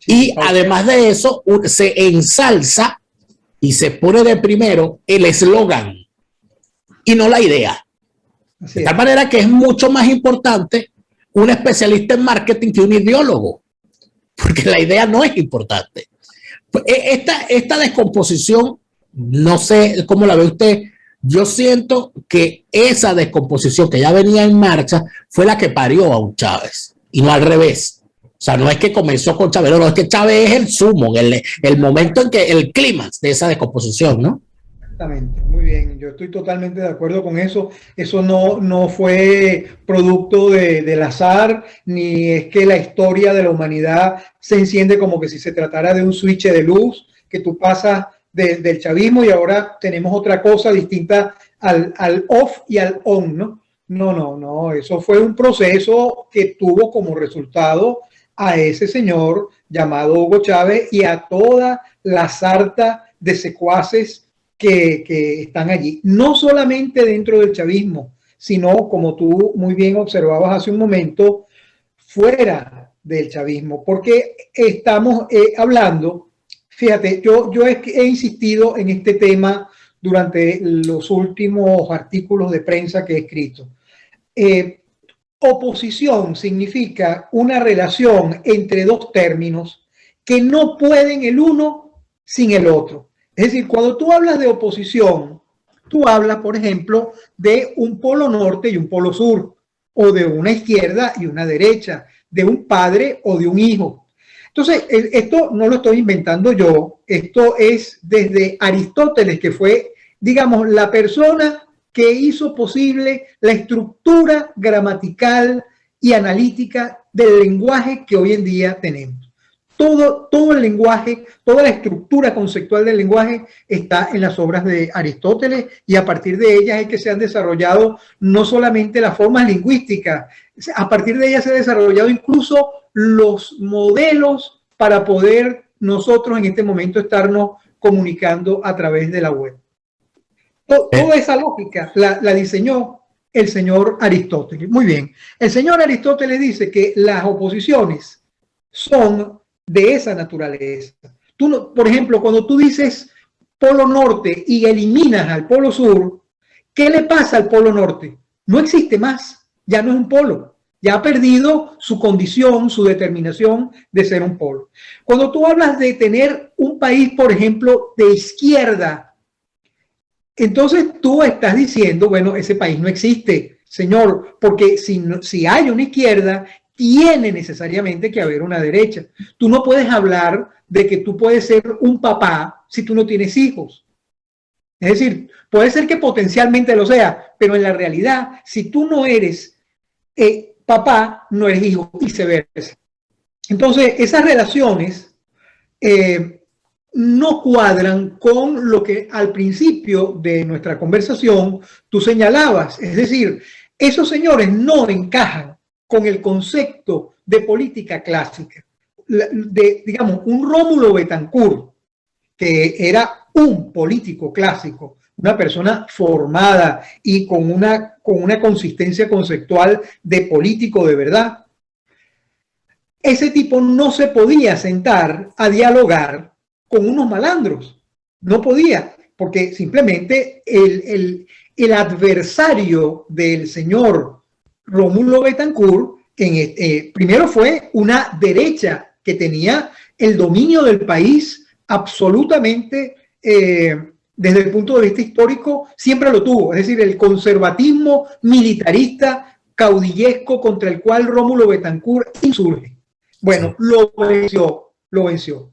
Y además de eso, se ensalza y se pone de primero el eslogan y no la idea. De tal manera que es mucho más importante un especialista en marketing que un ideólogo, porque la idea no es importante. Esta descomposición, no sé cómo la ve usted. Yo siento que esa descomposición que ya venía en marcha fue la que parió a un Chávez y no al revés. O sea, no es que comenzó con Chávez, no, es que Chávez es el sumo, el momento en que el clímax de esa descomposición, ¿no? Exactamente, muy bien, yo estoy totalmente de acuerdo con eso. Eso no fue producto del azar, ni es que la historia de la humanidad se enciende como que si se tratara de un switch de luz, que tú pasas del chavismo y ahora tenemos otra cosa distinta al off y al on, ¿no? No, eso fue un proceso que tuvo como resultado a ese señor llamado Hugo Chávez y a toda la sarta de secuaces que están allí, no solamente dentro del chavismo, sino, como tú muy bien observabas hace un momento, fuera del chavismo, porque estamos hablando, fíjate, yo he insistido en este tema durante los últimos artículos de prensa que he escrito. Oposición significa una relación entre dos términos que no pueden el uno sin el otro. Es decir, cuando tú hablas de oposición, tú hablas, por ejemplo, de un polo norte y un polo sur, o de una izquierda y una derecha, de un padre o de un hijo. Entonces, esto no lo estoy inventando yo, esto es desde Aristóteles, que fue, digamos, la persona que hizo posible la estructura gramatical y analítica del lenguaje que hoy en día tenemos. Todo el lenguaje, toda la estructura conceptual del lenguaje está en las obras de Aristóteles y a partir de ellas es que se han desarrollado no solamente las formas lingüísticas, a partir de ellas se han desarrollado incluso los modelos para poder nosotros en este momento estarnos comunicando a través de la web. Toda esa lógica la diseñó el señor Aristóteles. Muy bien, el señor Aristóteles dice que las oposiciones son de esa naturaleza. Tú no, por ejemplo, cuando tú dices Polo Norte y eliminas al Polo Sur, ¿qué le pasa al Polo Norte? No existe más, ya no es un polo, ya ha perdido su condición, su determinación de ser un polo. Cuando tú hablas de tener un país, por ejemplo, de izquierda, entonces tú estás diciendo, bueno, ese país no existe, señor, porque si hay una izquierda, tiene necesariamente que haber una derecha. Tú no puedes hablar de que tú puedes ser un papá si tú no tienes hijos. Es decir, puede ser que potencialmente lo sea, pero en la realidad, si tú no eres papá, no eres hijo, y viceversa. Entonces, esas relaciones no cuadran con lo que al principio de nuestra conversación tú señalabas. Es decir, esos señores no encajan con el concepto de política clásica. Digamos, un Rómulo Betancourt, que era un político clásico, una persona formada y con una consistencia conceptual de político de verdad, ese tipo no se podía sentar a dialogar con unos malandros. No podía, porque simplemente el adversario del señor Rómulo Betancourt primero fue una derecha que tenía el dominio del país absolutamente, desde el punto de vista histórico, siempre lo tuvo. Es decir, el conservatismo militarista caudillesco contra el cual Rómulo Betancourt insurge. Bueno, lo venció.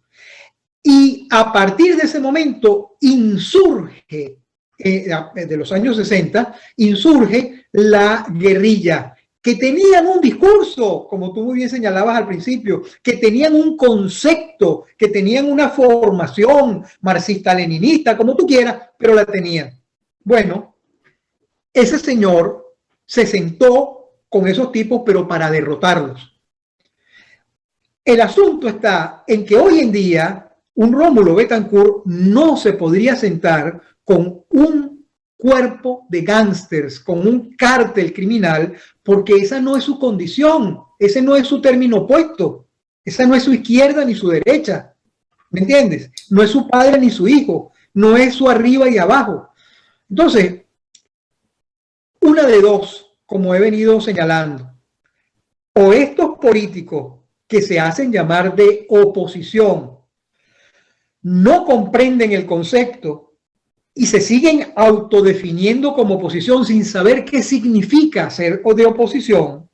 Y a partir de ese momento insurge, de los años 60, insurge la guerrilla, que tenían un discurso, como tú muy bien señalabas al principio, que tenían un concepto, que tenían una formación marxista-leninista, como tú quieras, pero la tenían. Bueno, ese señor se sentó con esos tipos, pero para derrotarlos. El asunto está en que hoy en día un Rómulo Betancourt no se podría sentar con un cuerpo de gángsters, con un cártel criminal, porque esa no es su condición, ese no es su término opuesto, esa no es su izquierda ni su derecha, ¿me entiendes? No es su padre ni su hijo, no es su arriba y abajo. Entonces, una de dos, como he venido señalando, o estos políticos que se hacen llamar de oposición no comprenden el concepto y se siguen autodefiniendo como oposición sin saber qué significa ser de oposición,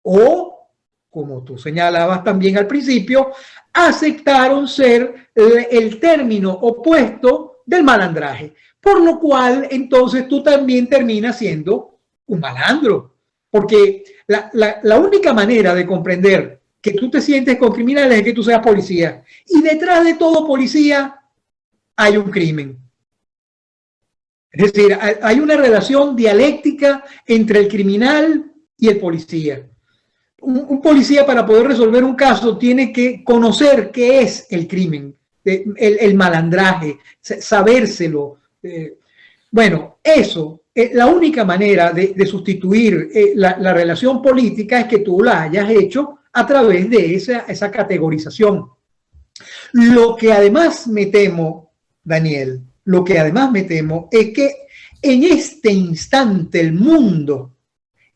o, como tú señalabas también al principio, aceptaron ser el término opuesto del malandraje, por lo cual entonces tú también terminas siendo un malandro, porque la única manera de comprender que tú te sientes con criminales es que tú seas policía, y detrás de todo policía hay un crimen. Es decir, hay una relación dialéctica entre el criminal y el policía. Un policía, para poder resolver un caso, tiene que conocer qué es el crimen, el malandraje, sabérselo. Bueno, eso, la única manera de sustituir la relación política es que tú la hayas hecho a través de esa categorización. Lo que además me temo, Daniel, lo que además me temo es que en este instante el mundo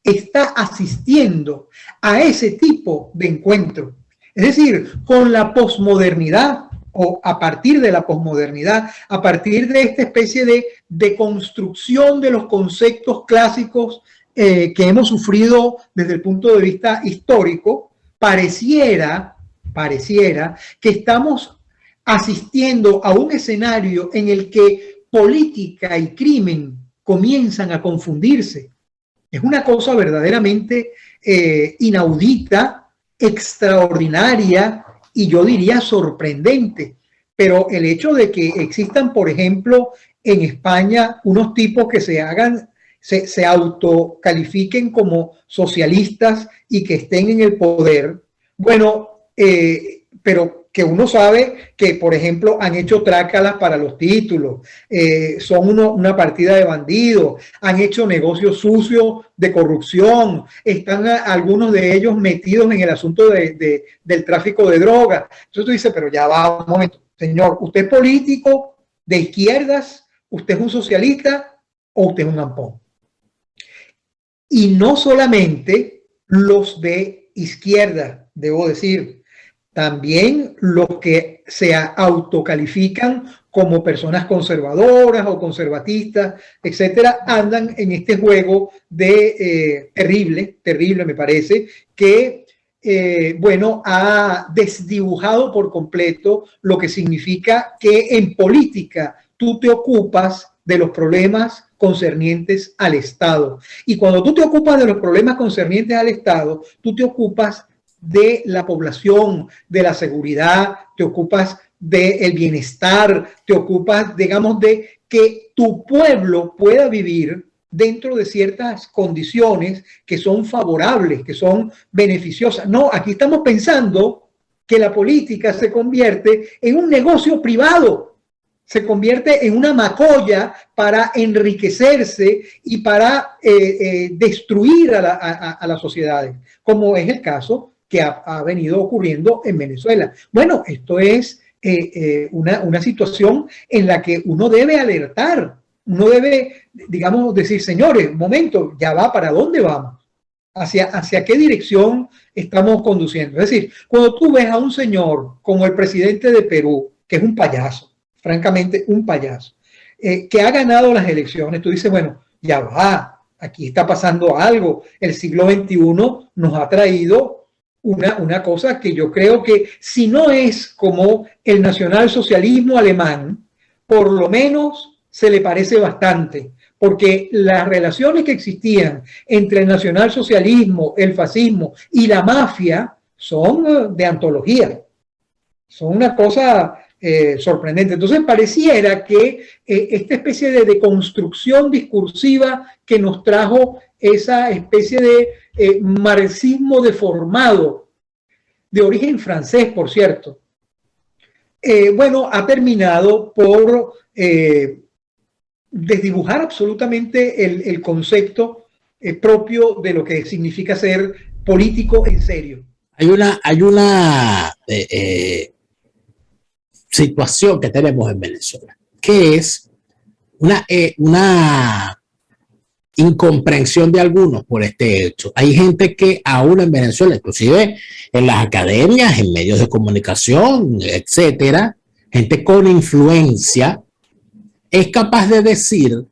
está asistiendo a ese tipo de encuentro. Es decir, con la posmodernidad, o a partir de la posmodernidad, a partir de esta especie de construcción de los conceptos clásicos que hemos sufrido desde el punto de vista histórico, pareciera que estamos asistiendo a un escenario en el que política y crimen comienzan a confundirse. Es una cosa verdaderamente inaudita, extraordinaria y yo diría sorprendente. Pero el hecho de que existan, por ejemplo, en España unos tipos que se autocalifiquen como socialistas y que estén en el poder, bueno, pero que uno sabe que, por ejemplo, han hecho trácalas para los títulos, son una partida de bandidos, han hecho negocios sucios de corrupción, están algunos de ellos metidos en el asunto del tráfico de drogas. Entonces tú dices, pero ya va un momento, señor, ¿usted es político de izquierdas? ¿Usted es un socialista o usted es un ampón? Y no solamente los de izquierda, debo decir, también los que se autocalifican como personas conservadoras o conservatistas, etcétera, andan en este juego de terrible me parece, que bueno, ha desdibujado por completo lo que significa que en política tú te ocupas de los problemas concernientes al Estado. Y cuando tú te ocupas de los problemas concernientes al Estado, tú te ocupas de la población, de la seguridad, te ocupas del bienestar, te ocupas, digamos, de que tu pueblo pueda vivir dentro de ciertas condiciones que son favorables, que son beneficiosas. No, aquí estamos pensando que la política se convierte en un negocio privado, se convierte en una macolla para enriquecerse y para destruir a las sociedades, como es el caso que ha venido ocurriendo en Venezuela. Bueno, esto es una situación en la que uno debe alertar, uno debe, digamos, decir, señores, un momento, ya va, ¿para dónde vamos? ¿Hacia qué dirección estamos conduciendo? Es decir, cuando tú ves a un señor como el presidente de Perú, que es un payaso, francamente un payaso, que ha ganado las elecciones, tú dices, bueno, ya va, aquí está pasando algo, el siglo XXI nos ha traído una cosa que yo creo que si no es como el nacionalsocialismo alemán, por lo menos se le parece bastante, porque las relaciones que existían entre el nacionalsocialismo, el fascismo y la mafia son de antología, son una cosa sorprendente. Entonces pareciera que esta especie de deconstrucción discursiva que nos trajo esa especie de marxismo deformado, de origen francés, por cierto, bueno, ha terminado por desdibujar absolutamente el concepto propio de lo que significa ser político en serio. Hay una situación que tenemos en Venezuela, que es una incomprensión de algunos por este hecho. Hay gente que aún en Venezuela, inclusive en las academias, en medios de comunicación, etcétera, gente con influencia, es capaz de decir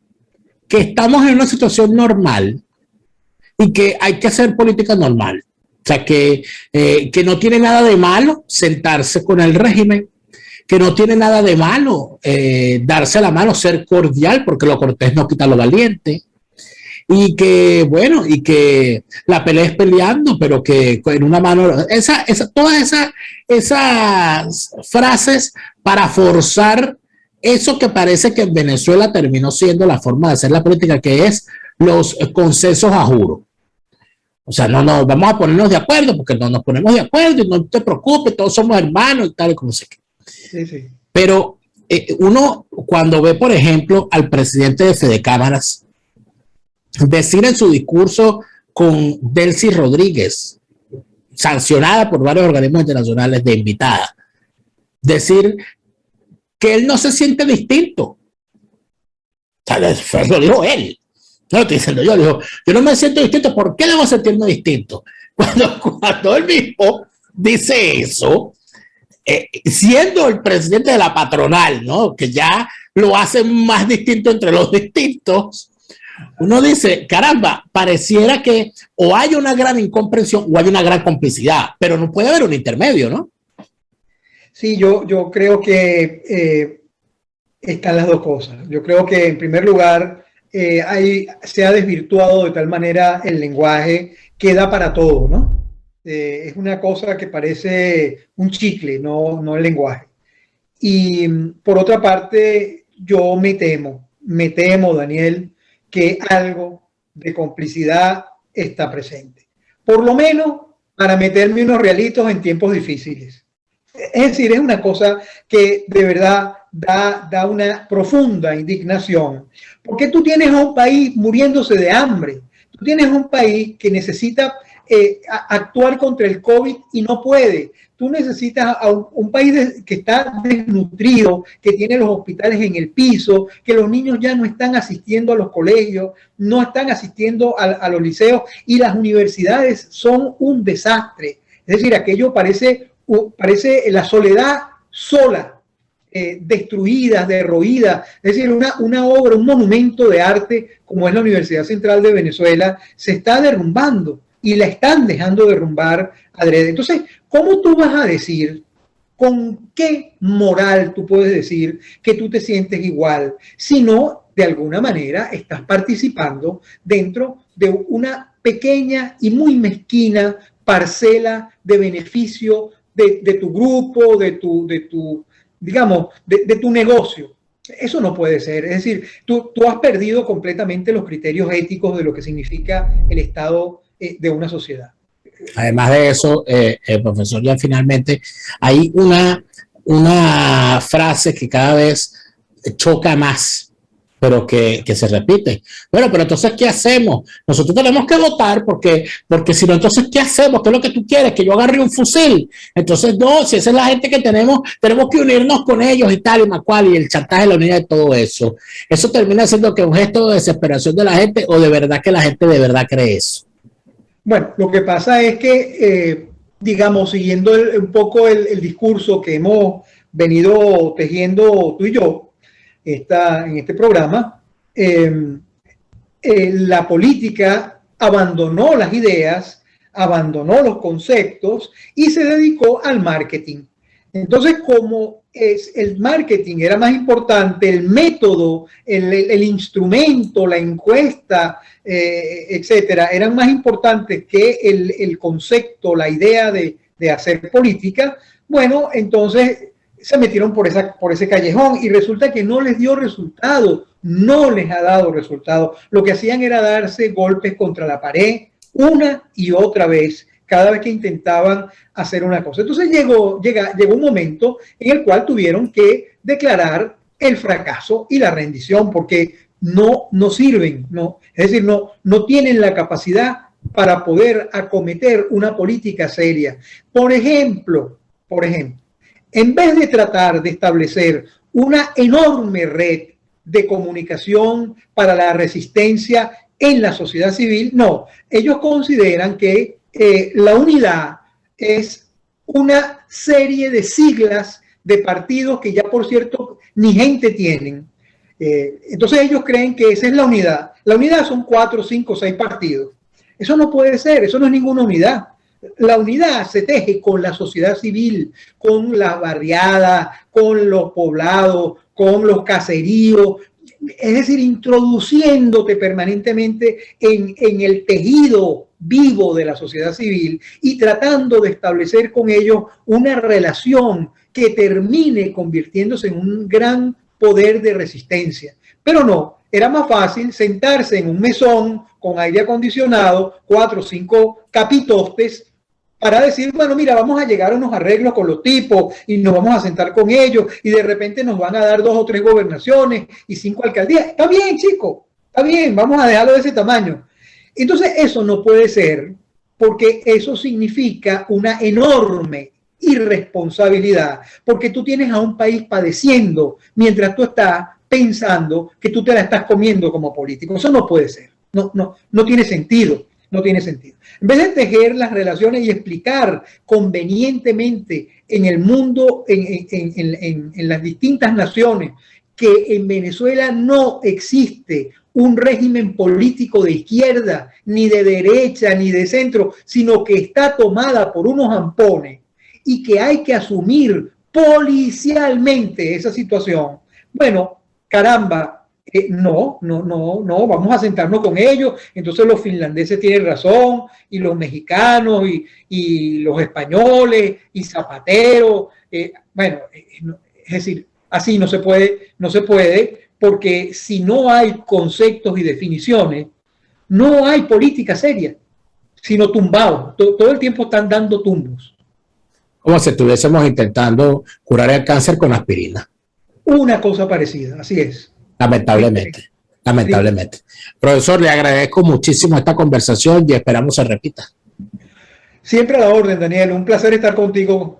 que estamos en una situación normal y que hay que hacer política normal. O sea, que no tiene nada de malo sentarse con el régimen, que no tiene nada de malo darse la mano, ser cordial, porque lo cortés no quita lo valiente. Y que, bueno, y que la pelea es peleando, pero que en una mano, todas esas frases para forzar eso que parece que en Venezuela terminó siendo la forma de hacer la política, que es los consensos a juro. O sea, no, vamos a ponernos de acuerdo, porque no nos ponemos de acuerdo y no te preocupes, todos somos hermanos y tal, y como sé qué. Sí, sí. Pero uno, cuando ve, por ejemplo, al presidente de Fede Cámaras decir en su discurso con Delcy Rodríguez, sancionada por varios organismos internacionales de invitada, decir que él no se siente distinto. O sea, lo dijo él. No lo estoy diciendo yo. Dijo, yo no me siento distinto. ¿Por qué debo sentirme distinto? Cuando él mismo dice eso, siendo el presidente de la patronal, ¿no? Que ya lo hace más distinto entre los distintos, uno dice, caramba, pareciera que o hay una gran incomprensión o hay una gran complicidad, pero no puede haber un intermedio, ¿no? Sí, yo creo que están las dos cosas. Yo creo que en primer lugar se ha desvirtuado de tal manera el lenguaje que da para todo, ¿no? Es una cosa que parece un chicle, no el lenguaje. Y por otra parte, yo me temo, Daniel, que algo de complicidad está presente. Por lo menos para meterme unos realitos en tiempos difíciles. Es decir, es una cosa que de verdad da una profunda indignación, porque tú tienes a un país muriéndose de hambre, tú tienes un país que necesita actuar contra el COVID y no puede. Tú necesitas a un país que está desnutrido, que tiene los hospitales en el piso, que los niños ya no están asistiendo a los colegios, no están asistiendo a los liceos y las universidades son un desastre. Es decir, aquello parece la soledad sola, destruida, derroída. Es decir, una obra, un monumento de arte como es la Universidad Central de Venezuela se está derrumbando y la están dejando derrumbar adrede. Entonces, ¿cómo tú vas a decir, con qué moral tú puedes decir que tú te sientes igual si no, de alguna manera, estás participando dentro de una pequeña y muy mezquina parcela de beneficio de tu grupo, de tu negocio? Eso no puede ser. Es decir, tú has perdido completamente los criterios éticos de lo que significa el Estado de una sociedad. Además de eso, profesor, ya finalmente hay una frase que cada vez choca más, pero que se repite. Bueno, pero entonces, ¿qué hacemos? Nosotros tenemos que votar porque si no, entonces, ¿qué hacemos? ¿Qué es lo que tú quieres? ¿Que yo agarre un fusil? Entonces, no, si esa es la gente que tenemos que unirnos con ellos y tal, y más cual, y el chantaje, la unidad de todo eso. Eso termina siendo que un gesto de desesperación de la gente, o de verdad que la gente de verdad cree eso. Bueno, lo que pasa es que, digamos, siguiendo un poco el discurso que hemos venido tejiendo tú y yo en este programa, la política abandonó las ideas, abandonó los conceptos y se dedicó al marketing. Entonces, como el marketing era más importante, el método, el instrumento, la encuesta, etcétera, eran más importantes que el concepto, la idea de hacer política, bueno, entonces se metieron por ese callejón y resulta que no les dio resultado, no les ha dado resultado. Lo que hacían era darse golpes contra la pared una y otra vez, cada vez que intentaban hacer una cosa. Entonces llegó un momento en el cual tuvieron que declarar el fracaso y la rendición porque no sirven, es decir, no tienen la capacidad para poder acometer una política seria. Por ejemplo, en vez de tratar de establecer una enorme red de comunicación para la resistencia en la sociedad civil, no, ellos consideran que la unidad es una serie de siglas de partidos que ya, por cierto, ni gente tienen. Entonces ellos creen que esa es la unidad. La unidad son 4, 5, 6 partidos. Eso no puede ser, eso no es ninguna unidad. La unidad se teje con la sociedad civil, con las barriadas, con los poblados, con los caseríos, es decir, introduciéndote permanentemente en el tejido vivo de la sociedad civil y tratando de establecer con ellos una relación que termine convirtiéndose en un gran poder de resistencia. Pero no, era más fácil sentarse en un mesón con aire acondicionado, 4 o 5 capitostes, para decir, bueno, mira, vamos a llegar a unos arreglos con los tipos y nos vamos a sentar con ellos y de repente nos van a dar 2 o 3 gobernaciones y 5 alcaldías. Está bien, chico, está bien, vamos a dejarlo de ese tamaño. Entonces eso no puede ser porque eso significa una enorme irresponsabilidad, porque tú tienes a un país padeciendo mientras tú estás pensando que tú te la estás comiendo como político. Eso no puede ser, no tiene sentido. No tiene sentido. En vez de tejer las relaciones y explicar convenientemente en el mundo, en las distintas naciones, que en Venezuela no existe un régimen político de izquierda, ni de derecha, ni de centro, sino que está tomada por unos ampones y que hay que asumir policialmente esa situación. Bueno, caramba. No, vamos a sentarnos con ellos. Entonces los finlandeses tienen razón, y los mexicanos, y los españoles, y Zapatero. Bueno, es decir, así no se puede, porque si no hay conceptos y definiciones, no hay política seria, sino tumbados. Todo el tiempo están dando tumbos. Como si estuviésemos intentando curar el cáncer con aspirina. Una cosa parecida, así es. Lamentablemente. Profesor, le agradezco muchísimo esta conversación y esperamos se repita. Siempre a la orden, Daniel. Un placer estar contigo.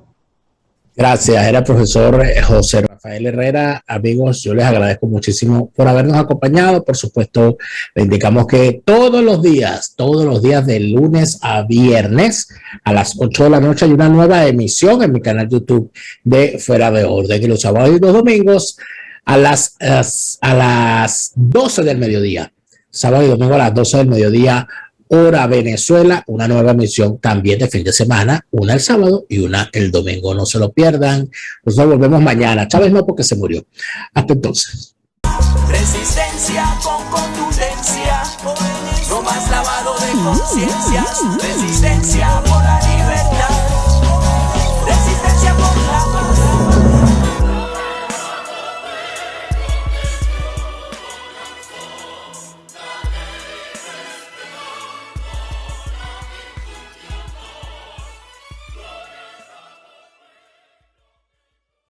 Gracias. Era el profesor José Rafael Herrera. Amigos, yo les agradezco muchísimo por habernos acompañado. Por supuesto, le indicamos que todos los días, de lunes a viernes, a las 8 de la noche, hay una nueva emisión en mi canal YouTube de Fuera de Orden. Y los sábados y los domingos a las 12 del mediodía. Sábado y domingo a las 12 del mediodía, hora Venezuela, una nueva emisión también de fin de semana, una el sábado y una el domingo. No se lo pierdan. Nosotros volvemos mañana. Chávez no, porque se murió. Hasta entonces. Resistencia con contundencia, no más lavado de conciencias. Resistencia por la libertad.